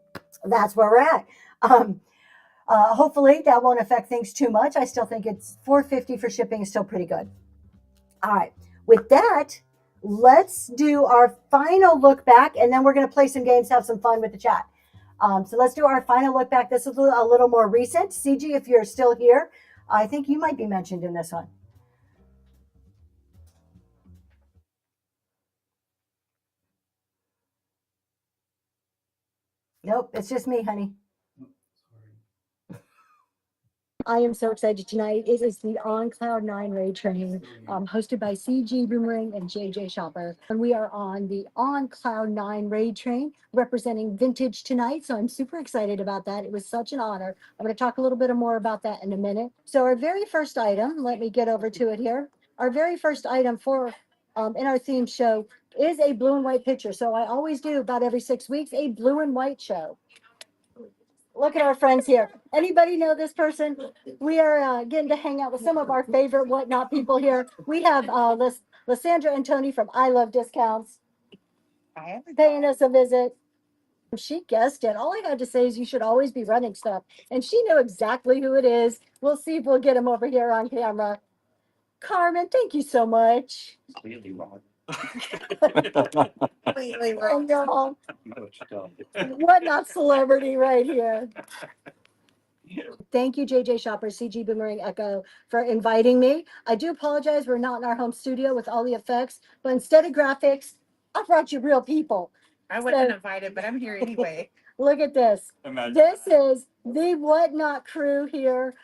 that's where we're at. Hopefully that won't affect things too much. I still think it's $4.50 for shipping is still pretty good. All right. With that, let's do our final look back, and then we're going to play some games, have some fun with the chat. So let's do our final look back. This is a little more recent. CG, if you're still here, I think you might be mentioned in this one. Nope, it's just me, honey. I am so excited tonight. It is the On Cloud 9 Raid Train, hosted by CG Boomerang and JJ Shopper. And we are on the On Cloud 9 Raid Train representing Vintage tonight. So I'm super excited about that. It was such an honor. I'm going to talk a little bit more about that in a minute. So our very first item, let me get over to it here. Our very first item for in our theme show is a blue and white picture. So I always do about every 6 weeks, a blue and white show. Look at our friends here. Anybody know this person? We are getting to hang out with some of our favorite whatnot people here. We have Lysandra and Tony from I Love Discounts paying us a visit. She guessed it. All I had to say is you should always be running stuff. And she knew exactly who it is. We'll see if we'll get him over here on camera. Carmen, thank you so much. Completely wrong. Completely wrong. Whatnot celebrity right here. Thank you, JJ Shopper, CG Boomerang Echo, for inviting me. I do apologize. We're not in our home studio with all the effects, but instead of graphics, I brought you real people. I wasn't invited, but I'm here anyway. Look at this. Imagine This is the Whatnot crew here.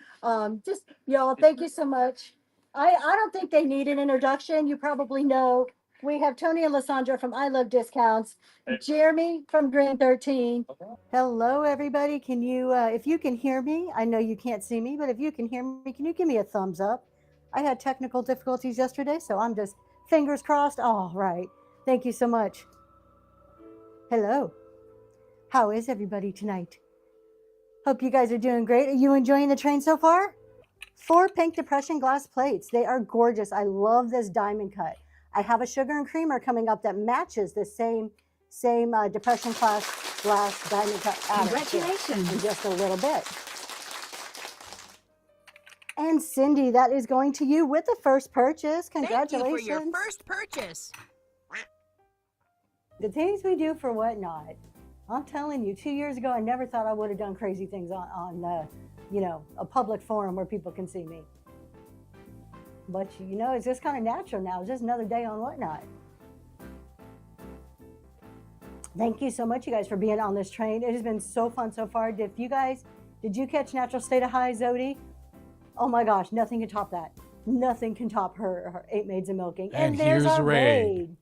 Just y'all, thank you so much. I don't think they need an introduction. You probably know. We have Tony and Lysandra from I Love Discounts, Jeremy from Grand 13. Hello, everybody. Can you, if you can hear me, I know you can't see me, but if you can hear me, can you give me a thumbs up? I had technical difficulties yesterday, so I'm just fingers crossed. All right. Thank you so much. Hello. How is everybody tonight? Hope you guys are doing great. Are you enjoying the train so far? 4 pink depression glass plates. They are gorgeous. I love this diamond cut. I have a sugar and creamer coming up that matches the same depression glass diamond cut. Congratulations. In just a little bit. And Cindy, that is going to you with the first purchase. Congratulations. Thank you for your first purchase. The things we do for Whatnot. I'm telling you, 2 years ago, I never thought I would have done crazy things on a public forum where people can see me. But, it's just kind of natural now. It's just another day on Whatnot. Thank you so much, you guys, for being on this train. It has been so fun so far. Did you catch Natural State of High, Zodi? Oh my gosh, nothing can top that. Nothing can top her 8 Maids of Milking. And there's here's our Raid.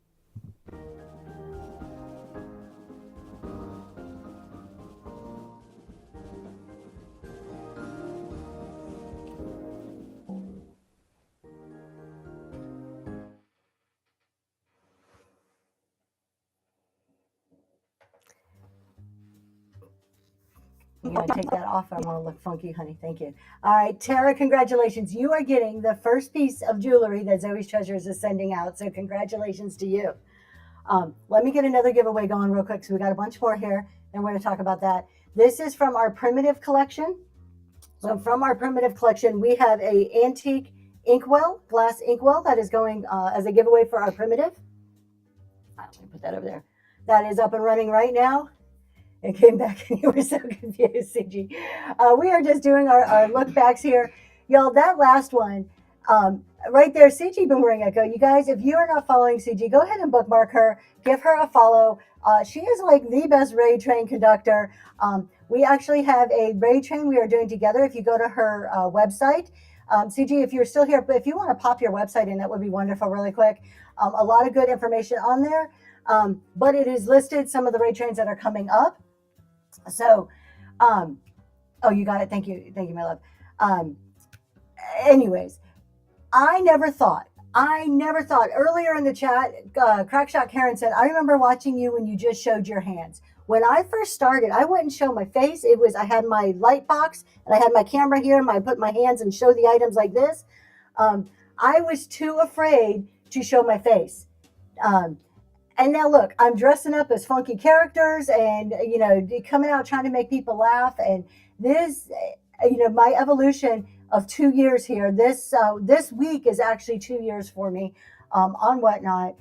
I'm going to take that off. I want to look funky, honey. Thank you. All right, Tara, congratulations. You are getting the first piece of jewelry that Zoe's Treasures is sending out. So congratulations to you. Let me get another giveaway going real quick. So we got a bunch more here, and we're going to talk about that. This is from our Primitive collection. So from our Primitive collection, we have a antique inkwell, glass inkwell that is going as a giveaway for our Primitive. I'm going to put that over there. That is up and running right now. It came back and you were so confused, CG. We are just doing our look backs here. Y'all, that last one, right there, CG Boomerang Echo. You guys, if you are not following CG, go ahead and bookmark her. Give her a follow. She is like the best raid train conductor. We actually have a raid train we are doing together. If you go to her website, CG, if you're still here, but if you want to pop your website in, that would be wonderful really quick. A lot of good information on there. But it is listed some of the raid trains that are coming up. So, oh, you got it. Thank you, my love. Anyways, I never thought earlier in the chat, Crackshot Karen said, I remember watching you when you just showed your hands. When I first started, I wouldn't show my face. I had my light box and I had my camera here and I put my hands and show the items like this. I was too afraid to show my face. And now look, I'm dressing up as funky characters and, coming out trying to make people laugh. And this, my evolution of 2 years here, this week is actually 2 years for me on Whatnot.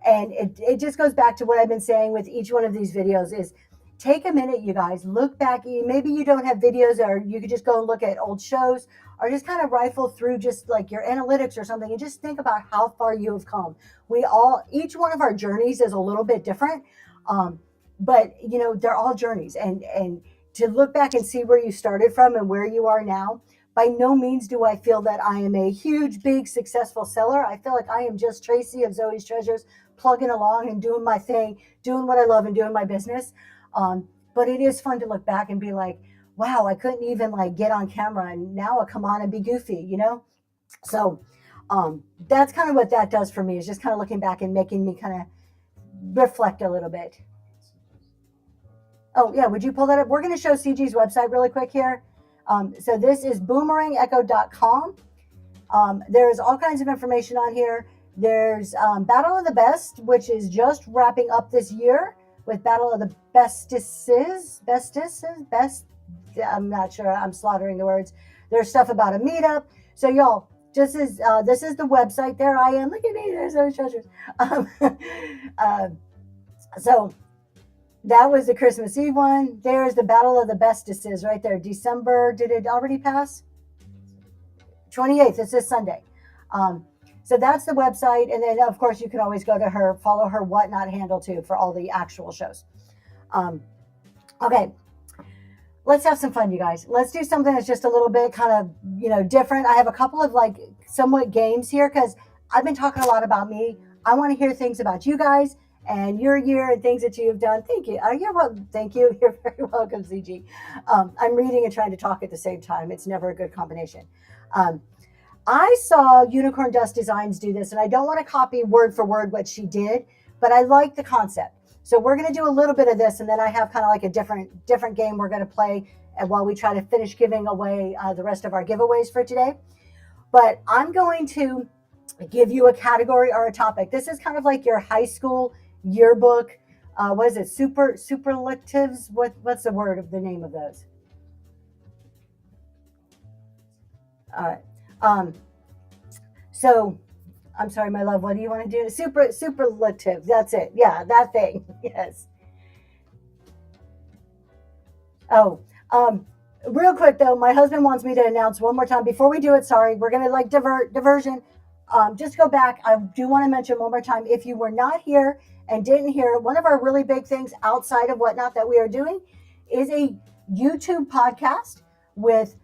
And it just goes back to what I've been saying with each one of these videos is take a minute, you guys, look back. Maybe you don't have videos, or you could just go and look at old shows, or just kind of rifle through just like your analytics or something and just think about how far you have come. Each one of our journeys is a little bit different, but they're all journeys. And to look back and see where you started from and where you are now, by no means do I feel that I am a huge, big, successful seller. I feel like I am just Tracy of Zoe's Treasures, plugging along and doing my thing, doing what I love and doing my business. But it is fun to look back and be like, wow, I couldn't even like get on camera, and now I'll come on and be goofy, So that's kind of what that does for me, is just kind of looking back and making me kind of reflect a little bit. Oh yeah, would you pull that up? We're going to show CG's website really quick here. So this is boomerangecho.com. There's all kinds of information on here. There's Battle of the Best, which is just wrapping up this year with Battle of the Bestesses. I'm not sure. I'm slaughtering the words. There's stuff about a meetup. So y'all, this is the website. There I am. Look at me. There's those treasures. So that was the Christmas Eve one. There's the Battle of the Bestesses right there. December. Did it already pass? 28th. It's this Sunday. So that's the website. And then, of course, you can always go to her, follow her Whatnot handle too for all the actual shows. Okay. Let's have some fun, you guys. Let's do something that's just a little bit kind of, different. I have a couple of like somewhat games here because I've been talking a lot about me. I want to hear things about you guys and your year and things that you've done. Thank you. You're welcome. Thank you. You're very welcome, CG. I'm reading and trying to talk at the same time. It's never a good combination. I saw Unicorn Dust Designs do this, and I don't want to copy word for word what she did, but I like the concept. So we're going to do a little bit of this, and then I have kind of like a different game we're going to play while we try to finish giving away the rest of our giveaways for today. But I'm going to give you a category or a topic. This is kind of like your high school yearbook. What is it? Superlatives? What's the word of the name of those? All right. So I'm sorry, my love, what do you want to do? Superlative. That's it. Yeah, that thing. Yes. Oh, real quick though, my husband wants me to announce one more time before we do it. Sorry, we're going to like diversion. Just go back. I do want to mention one more time, if you were not here and didn't hear, one of our really big things outside of Whatnot that we are doing is a YouTube podcast with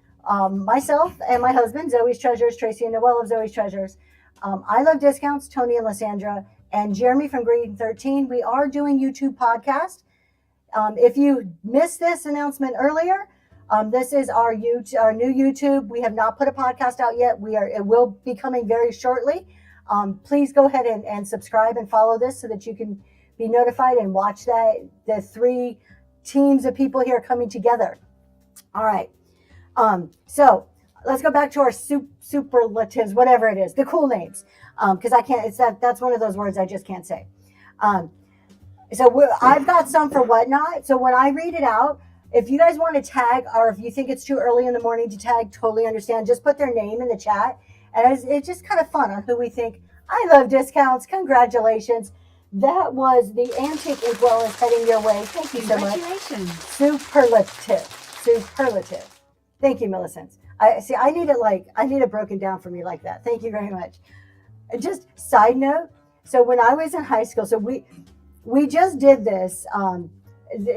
myself and my husband, Zoe's Treasures, Tracy and Noelle of Zoe's Treasures. I Love Discounts, Tony and Lysandra, and Jeremy from Green 13. We are doing YouTube podcast. If you missed this announcement earlier, this is our new YouTube. We have not put a podcast out yet. It will be coming very shortly. Please go ahead and subscribe and follow this so that you can be notified and watch the 3 teams of people here coming together. All right. So let's go back to our superlatives, whatever it is, the cool names. Cause I can't, that's one of those words I just can't say. So I've got some for Whatnot. So when I read it out, if you guys want to tag, or if you think it's too early in the morning to tag, totally understand. Just put their name in the chat. And it's just kind of fun on who we think. I Love Discounts. Congratulations. That was the Antique as well as heading your way. Thank you so much. Congratulations. Superlative. Thank you, Millicent. I need it broken down for me like that. Thank you very much. And just side note. So when I was in high school, so we just did this,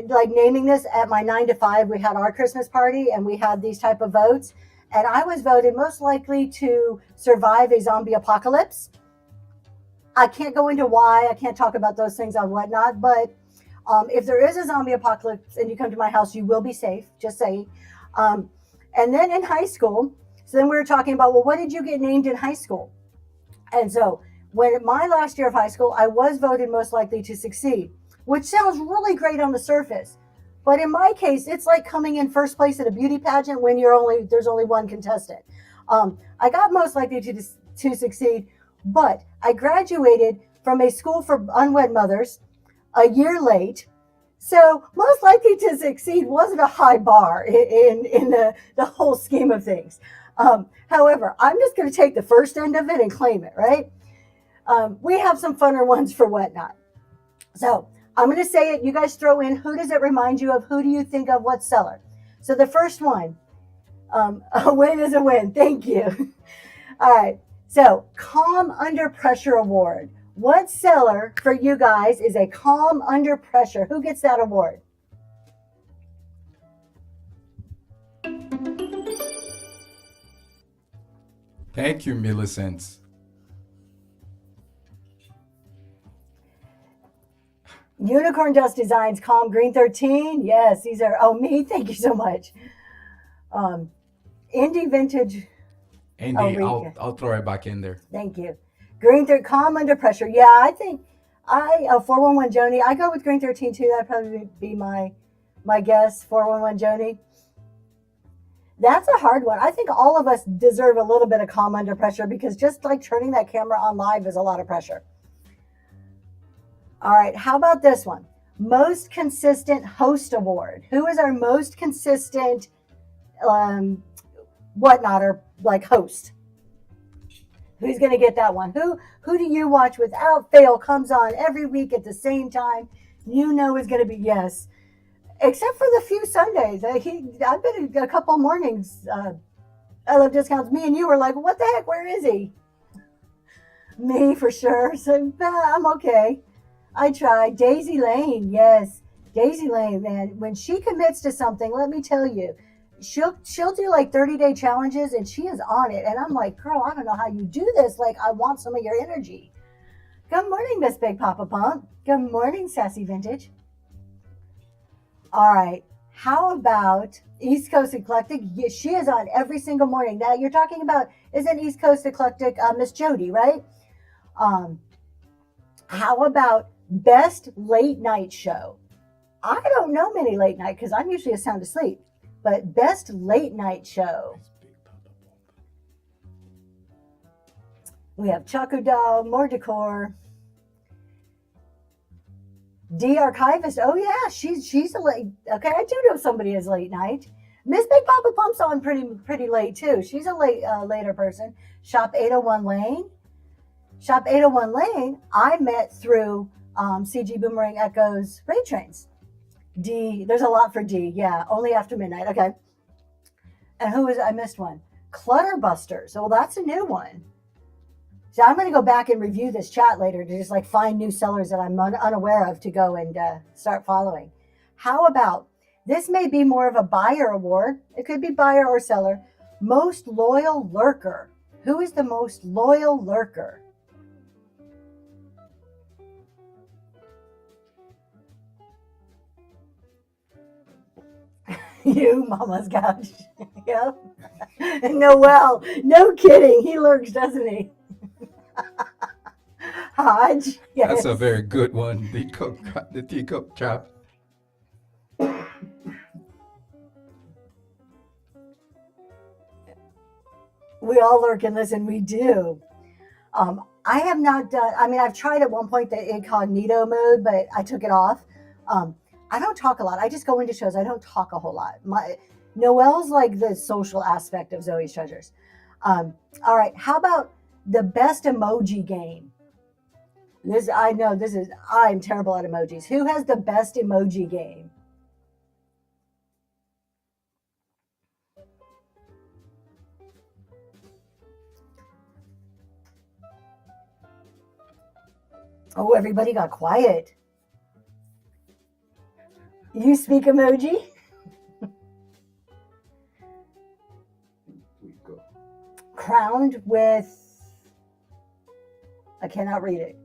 like naming this at my 9 to 5. We had our Christmas party and we had these type of votes. And I was voted most likely to survive a zombie apocalypse. I can't go into why. I can't talk about those things on Whatnot. But if there is a zombie apocalypse and you come to my house, you will be safe. Just saying. And then in high school, so then we were talking about, well, what did you get named in high school? And so when my last year of high school, I was voted most likely to succeed, which sounds really great on the surface. But in my case, it's like coming in first place at a beauty pageant when there's only one contestant. I got most likely to succeed, but I graduated from a school for unwed mothers a year late. So most likely to succeed wasn't a high bar in the whole scheme of things. However, I'm just going to take the first end of it and claim it, right? We have some funner ones for whatnot. So I'm going to say it. You guys throw in, who does it remind you of? Who do you think of? What seller? So the first one, a win is a win. Thank you. All right. So Calm Under Pressure Award. What seller for you guys is a calm under pressure? Who gets that award? Thank you, Millicent. Unicorn Dust Designs, Calm Green 13. Yes, these are, oh, me. Thank you so much. Indie Vintage. Andy, Oh, I'll throw it back in there. Thank you. Green 13, Calm Under Pressure. Yeah, I think 411 Joni. I go with Green 13 too. That'd probably be my guess. 411 Joni. That's a hard one. I think all of us deserve a little bit of calm under pressure because just like turning that camera on live is a lot of pressure. All right, how about this one? Most Consistent Host Award. Who is our most consistent whatnot or like host? Who's going to get that one? Who do you watch without fail, comes on every week at the same time? You know is going to be yes. Except for the few Sundays. I've been a couple mornings. I Love Discounts. Me and you were like, what the heck? Where is he? Me for sure. So I'm okay. I tried. Daisy Lane. Yes. Daisy Lane, man. When she commits to something, let me tell you, she'll do like 30-day challenges and she is on it. And I'm like, girl, I don't know how you do this. Like, I want some of your energy. Good morning, Miss Big Papa Pump. Good morning, Sassy Vintage. All right. How about East Coast Eclectic? Yes, she is on every single morning. Now you're talking about, isn't East Coast Eclectic Miss Jody, right? How about Best Late Night Show? I don't know many late night because I'm usually a sound asleep. But Best Late Night Show. We have Choco Dog, More Decor. D Archivist. Oh yeah, she's a late. Okay, I do know somebody is late night. Miss Big Papa Pump's on pretty late too. She's a later person. Shop 801 Lane. Shop 801 Lane. I met through CG Boomerang Echoes Raid Trains. D. There's a lot for D. Yeah, only after midnight. Okay. And who is? I missed one. Clutterbusters. Well, that's a new one. So I'm going to go back and review this chat later to just like find new sellers that I'm unaware of to go and start following. How about, this may be more of a buyer award. It could be buyer or seller. Most Loyal Lurker. Who is the most loyal lurker? You, Mama's gosh. Yep. Noel. No kidding. He lurks, doesn't he? Hodge. Yes. That's a very good one. The teacup trap. We all lurk and listen. We do. I have not done, I mean, I've tried at one point the incognito mode, but I took it off. I don't talk a lot. I just go into shows. I don't talk a whole lot. Noelle's like the social aspect of Zoe's Treasures. All right. How about the best emoji game? I'm terrible at emojis. Who has the best emoji game? Oh, everybody got quiet. You speak emoji? Crowned with, I cannot read it.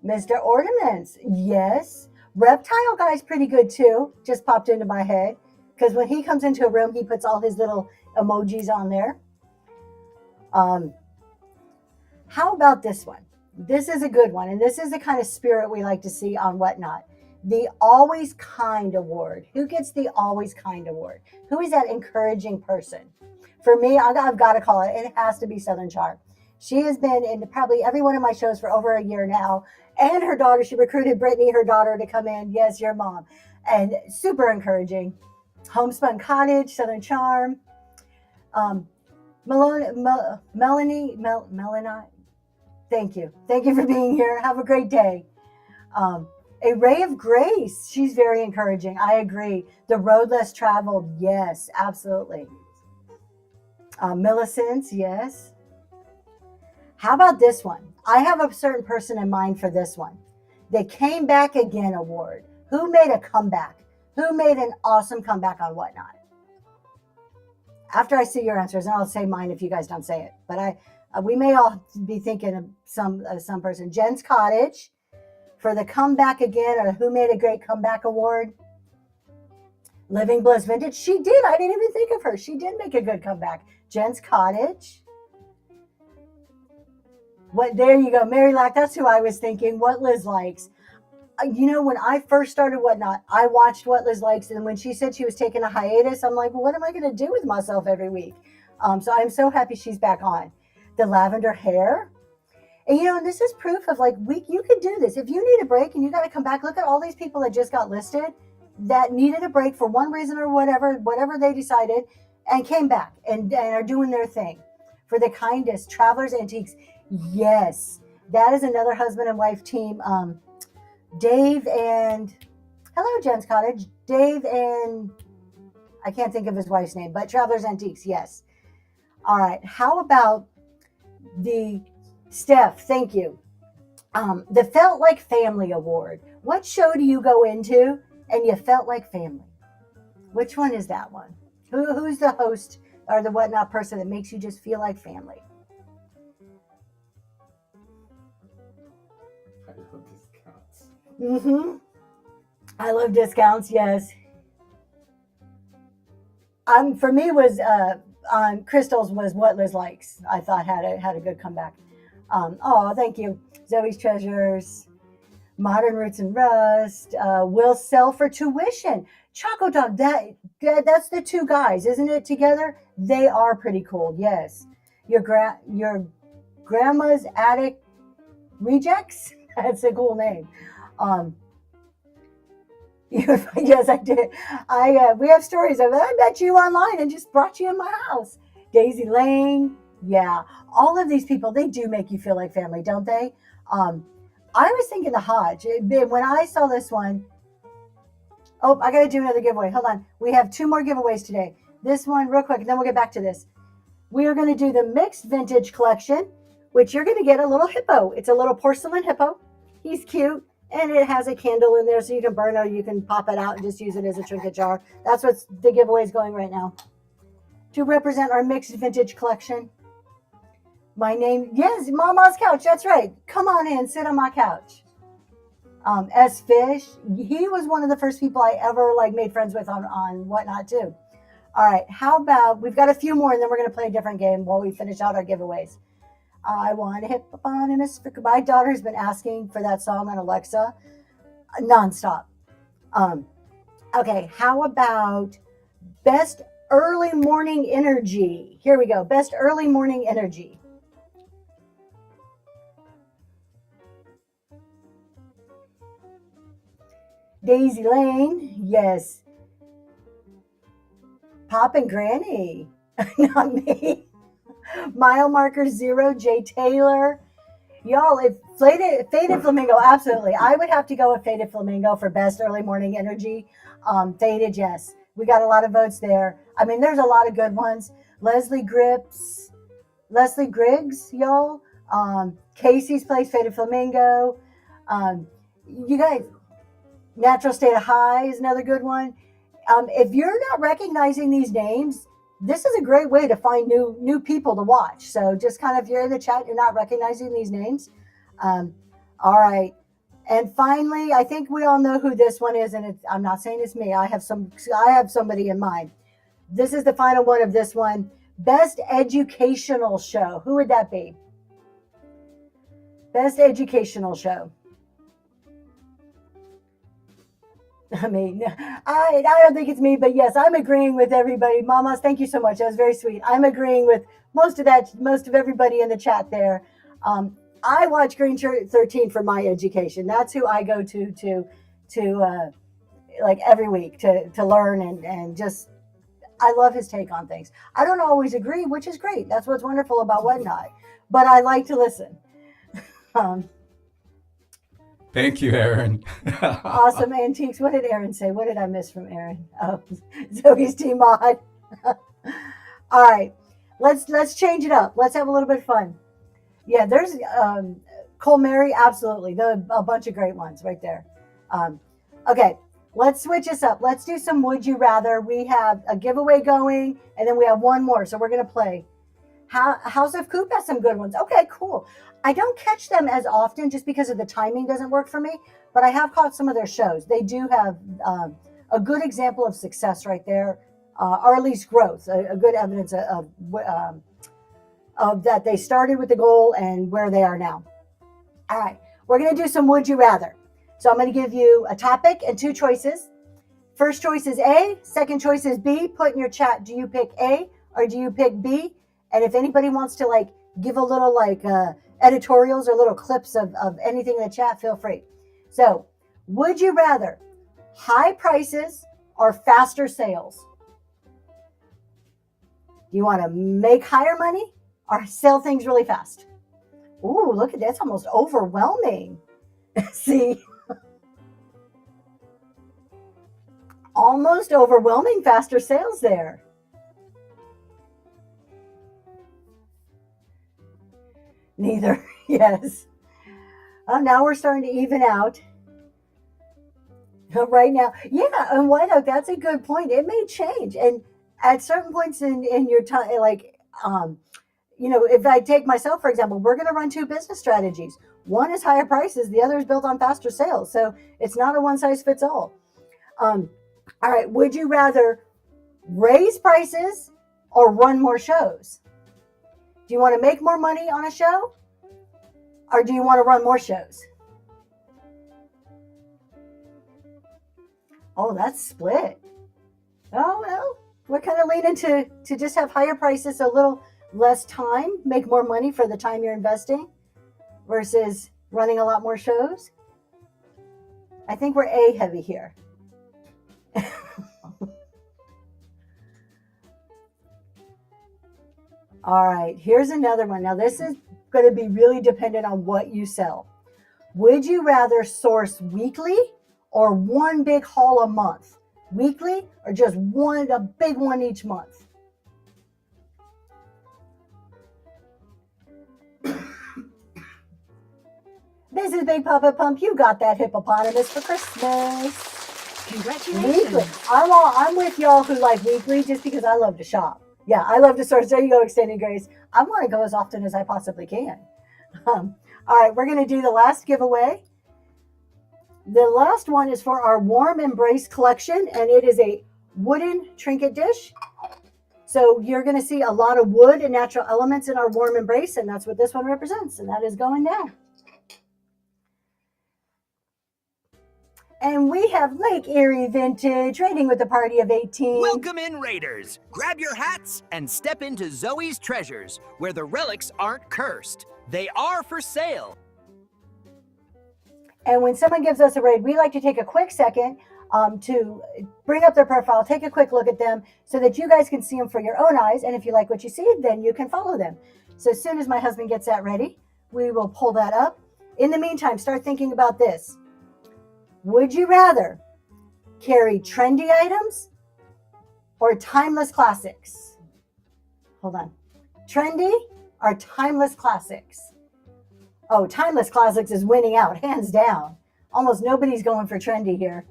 Mr. Ornaments, yes. Reptile Guy's pretty good too. Just popped into my head. Because when he comes into a room, he puts all his little emojis on there. How about this one? This is a good one. And this is the kind of spirit we like to see on Whatnot. The Always Kind Award. Who gets the Always Kind Award? Who is that encouraging person? For me, I've got to call it. It has to be Southern Charm. She has been in probably every one of my shows for over a year now. And her daughter, she recruited Brittany, her daughter, to come in. Yes, your mom. And super encouraging. Homespun Cottage, Southern Charm. Melanie, thank you. Thank you for being here. Have a great day. A Ray of Grace. She's very encouraging. I agree. The Road Less Traveled. Yes, absolutely. Millicent. Yes. How about this one? I have a certain person in mind for this one. The Came Back Again Award. Who made a comeback? Who made an awesome comeback on Whatnot? After I see your answers, and I'll say mine if you guys don't say it. But we may all be thinking of some person. Jen's Cottage for the Comeback Again, or Who Made a Great Comeback Award. Living Bliss Vintage. She did. I didn't even think of her. She did make a good comeback. Jen's Cottage. There you go. Mary Lack, that's who I was thinking. What Liz Likes. You know, when I first started Whatnot, I watched What Liz Likes, and when she said she was taking a hiatus, I'm like, well, what am I going to do with myself every week? So I'm so happy she's back on. The Lavender Hair. And, you know, and this is proof of like, you can do this. If you need a break and you got to come back, look at all these people that just got listed that needed a break for one reason or whatever they decided, and came back and are doing their thing. For the Kindest, Travelers Antiques. Yes, that is another husband and wife team. Dave and, hello, Jen's Cottage. Dave and, I can't think of his wife's name, but Travelers Antiques, yes. All right, how about the, Steph, thank you. The Felt Like Family Award. What show do you go into and you felt like family? Which one is that one? Who's the host or the Whatnot person that makes you just feel like family? I love discounts. Mm-hmm. I love discounts, yes. For me was on Crystal's was What Liz Likes. I thought had a good comeback. Oh, thank you. Zoe's Treasures, Modern Roots and Rust, Will Sell for Tuition. Choco Dog, that's the two guys, isn't it, together? They are pretty cool, yes. Your grandma's attic rejects? That's a cool name. Yes, I did. We have stories of it. I met you online and just brought you in my house. Daisy Lane. Yeah. All of these people, they do make you feel like family, don't they? I was thinking the Hodge. When I saw this one, I got to do another giveaway. Hold on. We have 2 more giveaways today. This one real quick, and then we'll get back to this. We are going to do the mixed vintage collection, which you're going to get a little hippo. It's a little porcelain hippo. He's cute. And it has a candle in there so you can burn it or you can pop it out and just use it as a trinket jar. That's what the giveaway is going right now. To represent our mixed vintage collection. My name, yes, Mama's Couch. That's right. Come on in, sit on my couch. S. Fish, he was one of the first people I ever made friends with on Whatnot too. All right, how about, we've got a few more and then we're going to play a different game while we finish out our giveaways. I want a hippopotamus. My daughter's been asking for that song on Alexa nonstop. Okay, how about best early morning energy? Here we go. Best early morning energy. Daisy Lane, yes. Pop and Granny, not me. Mile Marker Zero, Jay Taylor. Y'all, if Faded Flamingo, absolutely. I would have to go with Faded Flamingo for best early morning energy. Faded, yes. We got a lot of votes there. I mean, there's a lot of good ones. Leslie Griggs, y'all. Casey's plays Faded Flamingo. You guys, Natural State of High is another good one. If you're not recognizing these names, this is a great way to find new people to watch. So just kind of, if you're in the chat, you're not recognizing these names. All right. And finally, I think we all know who this one is, and I'm not saying it's me. I have somebody in mind. This is the final one of this one. Best educational show. Who would that be? Best educational show. I mean, I don't think it's me, but yes, I'm agreeing with everybody. Mamas, thank you so much. That was very sweet. I'm agreeing with most of everybody in the chat there. I watch Green 13 for my education. That's who I go to like every week to learn and just, I love his take on things. I don't always agree, which is great. That's what's wonderful about Whatnot, but I like to listen. Thank you, Aaron. Awesome antiques. What did Aaron say? What did I miss from Aaron? Oh, Zoe's team mod. All right, let's change it up. Let's have a little bit of fun. Yeah, there's Cole Mary, absolutely. A bunch of great ones right there. Okay, let's switch this up. Let's do some Would You Rather. We have a giveaway going, and then we have one more. So we're gonna play. House of Coop has some good ones. Okay, cool. I don't catch them as often just because of the timing doesn't work for me, but I have caught some of their shows. They do have a good example of success right there, or at least growth, a good evidence of that they started with the goal and where they are now. All right, we're going to do some Would You Rather. So I'm going to give you a topic and two choices. First choice is A, second choice is B. Put in your chat, do you pick A or do you pick B? And if anybody wants to like give a little like editorials or little clips of anything in the chat, feel free. So, would you rather high prices or faster sales? Do you want to make higher money or sell things really fast? Ooh, look at that. It's almost overwhelming. See? Almost overwhelming faster sales there. Neither. Yes. Now we're starting to even out. Right now. Yeah, and White Oak, that's a good point. It may change. And at certain points in your time, like, if I take myself, for example, we're going to run two business strategies. One is higher prices. The other is built on faster sales. So it's not a one size fits all. All right. Would you rather raise prices or run more shows? Do you want to make more money on a show? Or do you want to run more shows? Oh, that's split. Oh, well, we're kind of leaning to just have higher prices, a little less time, make more money for the time you're investing versus running a lot more shows. I think we're A heavy here. All right, here's another one. Now, this is going to be really dependent on what you sell. Would you rather source weekly or one big haul a month? Weekly or just a big one each month? This is Big Papa Pump. You got that hippopotamus for Christmas. Congratulations. Weekly. I'm with y'all who like weekly just because I love to shop. Yeah, I love to source. There you go, Extended Grace. I want to go as often as I possibly can. All right, we're going to do the last giveaway. The last one is for our Warm Embrace collection, and it is a wooden trinket dish. So you're going to see a lot of wood and natural elements in our Warm Embrace, and that's what this one represents, and that is going down. And we have Lake Erie Vintage raiding with a party of 18. Welcome in, Raiders. Grab your hats and step into Zoe's Treasures, where the relics aren't cursed. They are for sale. And when someone gives us a raid, we like to take a quick second to bring up their profile, take a quick look at them so that you guys can see them for your own eyes. And if you like what you see, then you can follow them. So as soon as my husband gets that ready, we will pull that up. In the meantime, start thinking about this. Would you rather carry trendy items or timeless classics? Hold on. Trendy or timeless classics? Oh, timeless classics is winning out, hands down. Almost nobody's going for trendy here.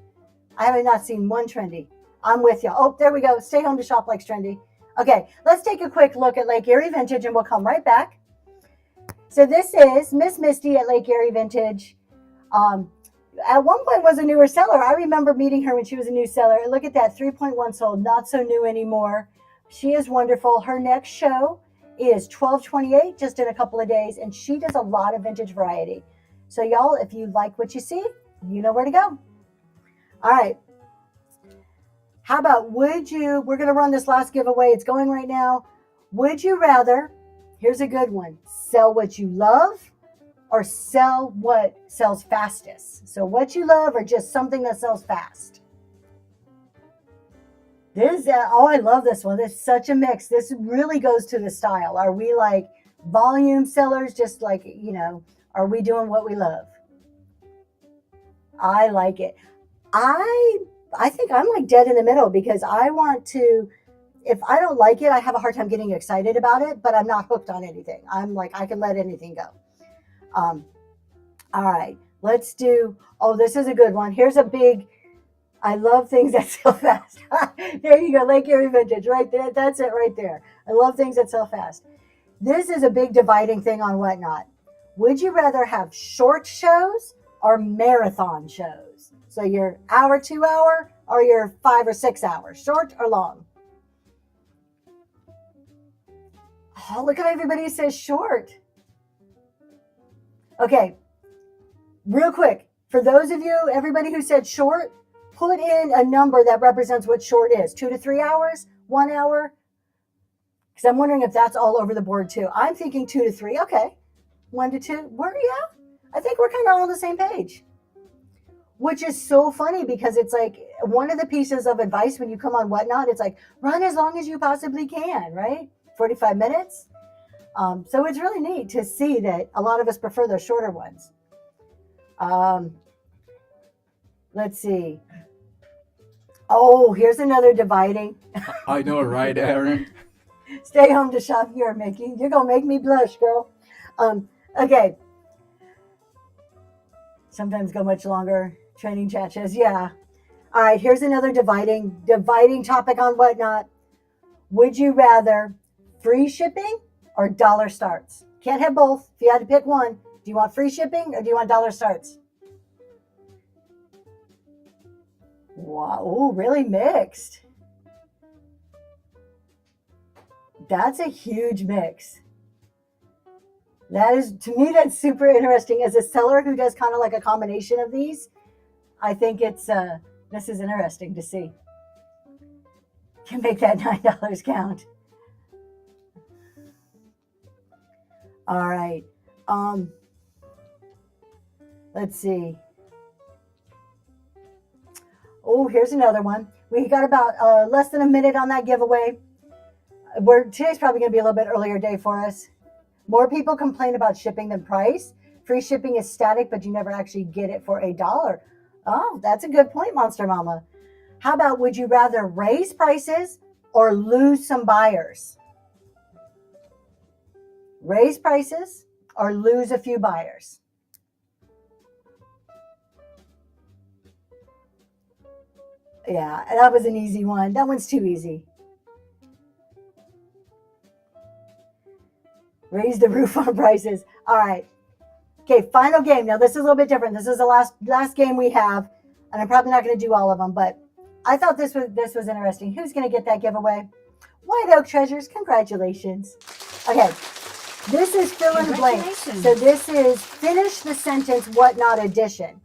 I have not seen one trendy. I'm with you. Oh, there we go. Stay home to shop likes trendy. Okay, let's take a quick look at Lake Erie Vintage and we'll come right back. So this is Miss Misty at Lake Erie Vintage. At one point was a newer seller. I remember meeting her when she was a new seller. Look at that, 3.1 sold, not so new anymore. She is wonderful. Her next show is 12/28, just in a couple of days, and she does a lot of vintage variety. So y'all, if you like what you see, you know where to go. All right, How about we're going to run this last giveaway. It's going right now. Would you rather, here's a good one, sell what you love or sell what sells fastest? So what you love or just something that sells fast? I love this one. This is such a mix. This really goes to the style. Are we like volume sellers, just like, are we doing what we love? I like it. I think I'm like dead in the middle because I want to, if I don't like it, I have a hard time getting excited about it, but I'm not hooked on anything. I'm like, I can let anything go. All right, let's do, this is a good one. Here's a big, I love things that sell fast. There you go, Lake Erie Vintage, right there. That's it right there. I love things that sell fast. This is a big dividing thing on Whatnot. Would you rather have short shows or marathon shows? So your hour, 2 hour, or your 5 or 6 hours, short or long? Oh, look at everybody says short. Okay, real quick, for those of you, everybody who said short, put in a number that represents what short is. 2 to 3 hours, 1 hour. Because I'm wondering if that's all over the board too. I'm thinking 2 to 3. Okay, 1 to 2. I think we're kind of all on the same page. Which is so funny because it's like one of the pieces of advice when you come on Whatnot, it's like run as long as you possibly can, right? 45 minutes. So it's really neat to see that a lot of us prefer those shorter ones. Let's see. Oh, here's another dividing. I know, right, Aaron? Stay home to shop here, Mickey. You're going to make me blush, girl. Okay. Sometimes go much longer. Training chat says, yeah. All right, here's another dividing topic on Whatnot. Would you rather free shipping or dollar starts? Can't have both. If you had to pick one, do you want free shipping or do you want dollar starts? Wow, ooh, really mixed. That's a huge mix. That is, to me, that's super interesting. As a seller who does kind of like a combination of these, I think this is interesting to see. Can make that $9 count. All right. Let's see. Oh, here's another one. We got about less than a minute on that giveaway. Today's probably going to be a little bit earlier day for us. More people complain about shipping than price. Free shipping is static, but you never actually get it for $1. Oh, that's a good point, Monster Mama. How about would you rather raise prices or lose some buyers? Raise prices or lose a few buyers? Yeah, that was an easy one. That one's too easy. Raise the roof on prices. All right. Okay, final game. Now, this is a little bit different. This is the last game we have, and I'm probably not going to do all of them, but I thought this was interesting. Who's going to get that giveaway? White Oak Treasures. Congratulations. Okay, this is fill in the blank. So this is Finish the Sentence Whatnot edition.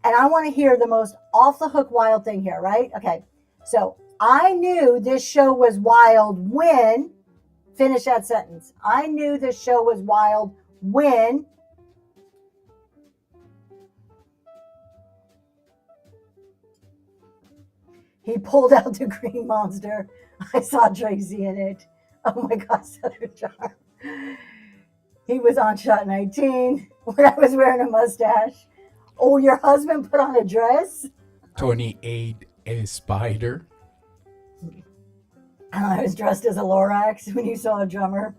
And I want to hear the most off-the-hook wild thing here, right? Okay, so I knew this show was wild when... Finish that sentence. I knew this show was wild when he pulled out the green monster. I saw Tracy in it. Oh my God, Southern Charm. He was on shot 19 when I was wearing a mustache. Oh, your husband put on a dress? 28 a spider. I was dressed as a Lorax when you saw a drummer.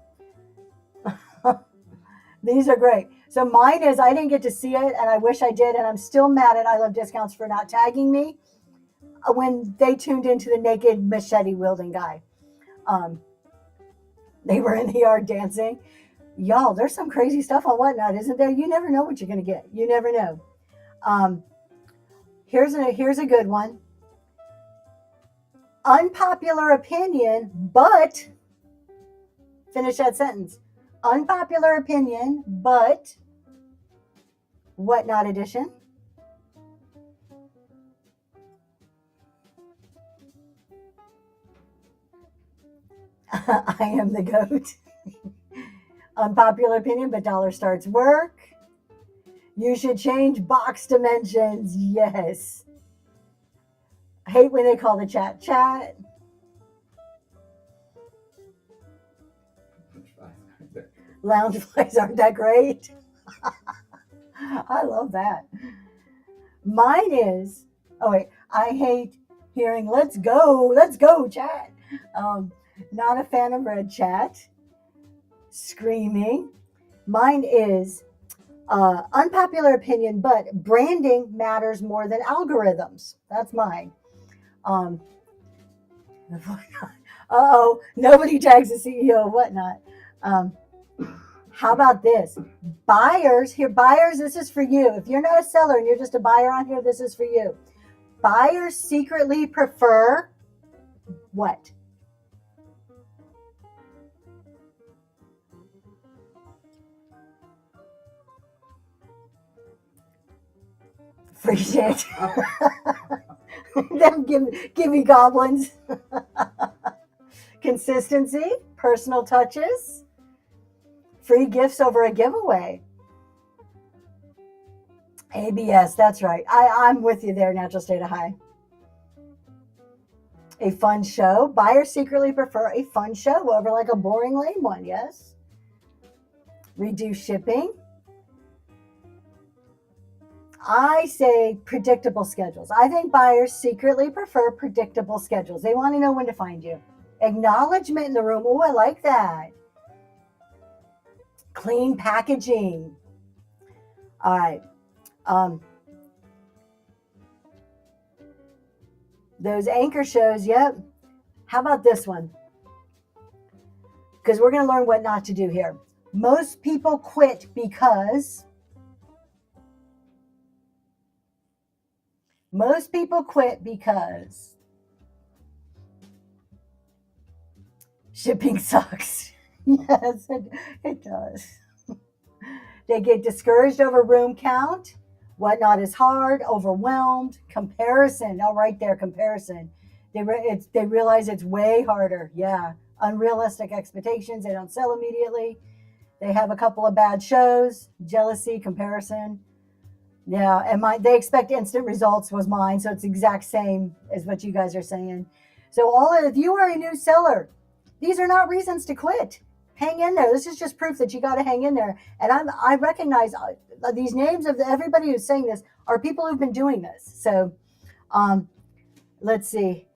These are great. So mine is, I didn't get to see it, and I wish I did, and I'm still mad at I Love Discounts for not tagging me when they tuned into the naked machete-wielding guy. They were in the yard dancing. Y'all, there's some crazy stuff on Whatnot, isn't there? You never know what you're going to get. You never know. Here's a good one. Unpopular opinion, but finish that sentence. Unpopular opinion, but Whatnot edition. I am the goat. Unpopular opinion, but dollar starts work. You should change box dimensions. Yes. Hate when they call the chat chat. Lounge flies aren't that great. I love that. Mine is, oh wait, I hate hearing let's go, chat. Not a fan of red chat. Screaming. Mine is unpopular opinion, but branding matters more than algorithms. That's mine. Nobody tags the CEO of whatnot. How about this? Buyers, this is for you. If you're not a seller and you're just a buyer on here, this is for you. Buyers secretly prefer what? Free shit. Them give me goblins. Consistency, personal touches, free gifts over a giveaway. ABS, that's right. I'm with you there, natural state of high. A fun show. Buyers secretly prefer a fun show over like a boring, lame one, yes? Reduce shipping. I say predictable schedules. I think buyers secretly prefer predictable schedules. They want to know when to find you. Acknowledgement in the room. Oh, I like that. Clean packaging. All right. Those anchor shows, yep. How about this one? Because we're going to learn what not to do here. Most people quit because shipping sucks. Yes, it does. They get discouraged over room count. Whatnot is hard, overwhelmed. Comparison. Oh, right there, comparison. They realize it's way harder. Yeah. Unrealistic expectations. They don't sell immediately. They have a couple of bad shows. Jealousy, comparison. Yeah, and they expect instant results was mine, so it's the exact same as what you guys are saying. So if you are a new seller, these are not reasons to quit. Hang in there. This is just proof that you got to hang in there. And I recognize these names of everybody who's saying this are people who've been doing this. So let's see.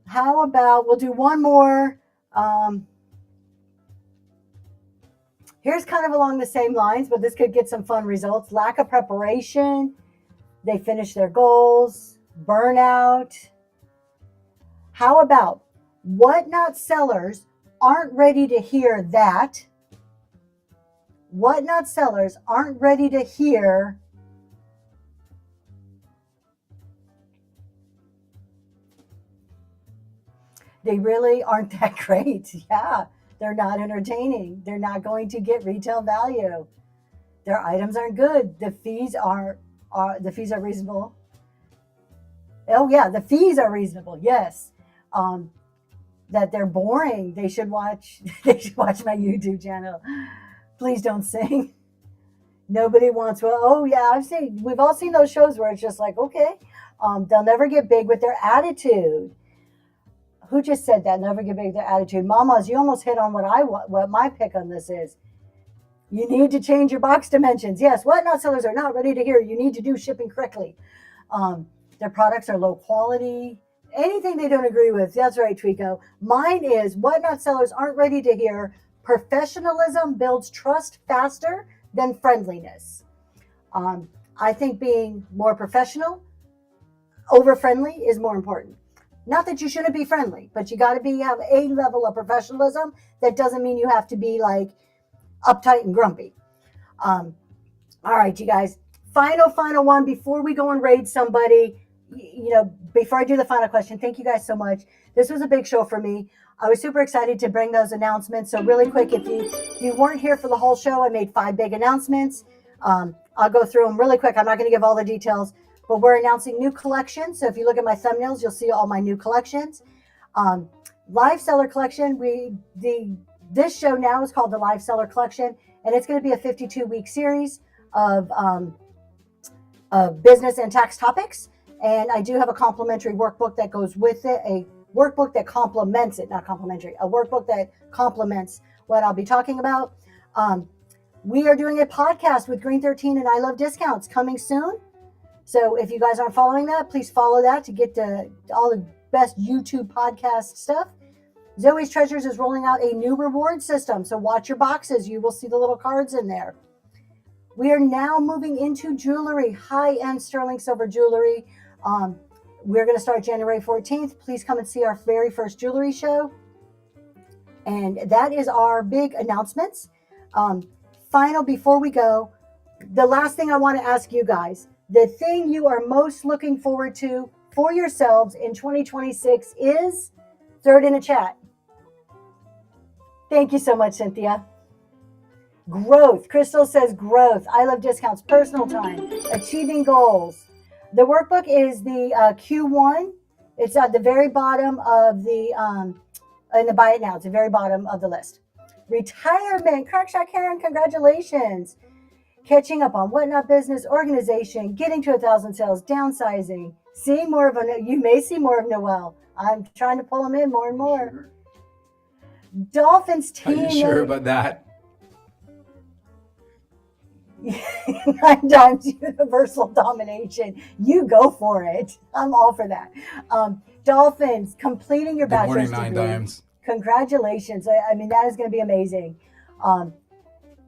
How about we'll do one more. Here's kind of along the same lines, but this could get some fun results. Lack of preparation. They finish their goals. Burnout. How about Whatnot sellers aren't ready to hear that? Whatnot sellers aren't ready to hear they really aren't that great. Yeah. They're not entertaining. They're not going to get retail value. Their items aren't good. The fees are reasonable. Oh yeah, the fees are reasonable. Yes. That they're boring. They should watch my YouTube channel. Please don't sing. Nobody wants. Well, oh yeah, we've all seen those shows where it's just like, okay, they'll never get big with their attitude. Who just said that? Never get big with their attitude. Mamas, you almost hit on what my pick on this is. You need to change your box dimensions. Yes, Whatnot sellers are not ready to hear. You need to do shipping correctly. Their products are low quality. Anything they don't agree with. That's right, Trico. Mine is Whatnot sellers aren't ready to hear. Professionalism builds trust faster than friendliness. I think being more professional over friendly is more important. Not that you shouldn't be friendly, but you got to have a level of professionalism. That doesn't mean you have to be like uptight and grumpy. All right, you guys. Final one before we go and raid somebody. Before I do the final question, thank you guys so much. This was a big show for me. I was super excited to bring those announcements. So really quick, if you weren't here for the whole show, I made 5 big announcements. I'll go through them really quick. I'm not going to give all the details. But we're announcing new collections. So if you look at my thumbnails, you'll see all my new collections. Live Seller Collection. This show now is called the Live Seller Collection, and it's going to be a 52-week series of business and tax topics. And I do have a complimentary workbook that goes with it, a workbook that complements it, not complimentary, a workbook that complements what I'll be talking about. We are doing a podcast with Green 13 and I Love Discounts coming soon. So if you guys aren't following that, please follow that to get to all the best YouTube podcast stuff. Zoe's Treasures is rolling out a new reward system. So watch your boxes. You will see the little cards in there. We are now moving into jewelry, high-end sterling silver jewelry. We're going to start January 14th. Please come and see our very first jewelry show. And that is our big announcements. Final, before we go, the last thing I want to ask you guys, the thing you are most looking forward to for yourselves in 2026 is, throw it in a chat. Thank you so much, Cynthia. Growth. Crystal says growth. I Love Discounts. Personal time. Achieving goals. The workbook is the Q1. It's at the very bottom of the, in the buy it now. It's the very bottom of the list. Retirement. Crackshot Karen, congratulations. Catching up on Whatnot Business, organization, getting to 1,000 sales, downsizing, seeing more of you may see more of Noel. I'm trying to pull him in more and more. Sure. Dolphins Are team. you sure about that? 9 times universal domination. You go for it. I'm all for that. Dolphins completing your Good bachelor's morning, 9 degree. times. Congratulations. I mean, that is going to be amazing.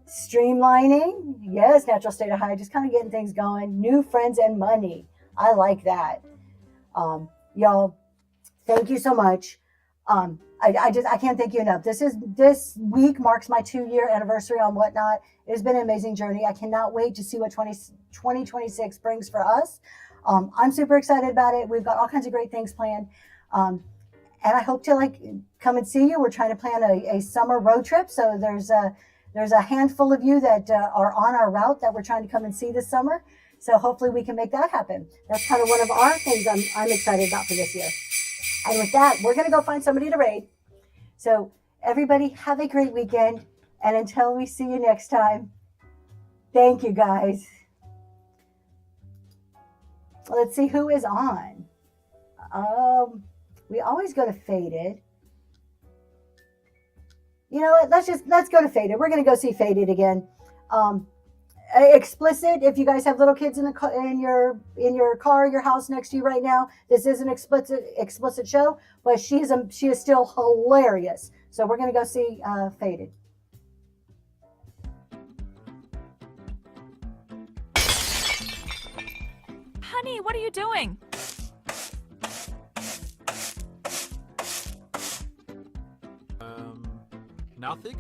Streamlining. Yes, natural state of high. Just kind of getting things going. New friends and money. I like that. Y'all, thank you so much. I can't thank you enough. This week marks my 2-year anniversary on Whatnot. It has been an amazing journey. I cannot wait to see what 2026 brings for us. I'm super excited about it. We've got all kinds of great things planned. And I hope to come and see you. We're trying to plan a summer road trip. So there's a handful of you that are on our route that we're trying to come and see this summer. So hopefully we can make that happen. That's kind of one of our things I'm excited about for this year. And with that, we're going to go find somebody to raid. So everybody have a great weekend. And until we see you next time, thank you guys. Let's see who is on. We always go to Faded. You know what? Let's go to Faded. We're going to go see Faded again. Explicit. If you guys have little kids in your car, your house next to you right now, this is an explicit show, but she is still hilarious. So we're going to go see Faded. Honey, what are you doing? Nothing?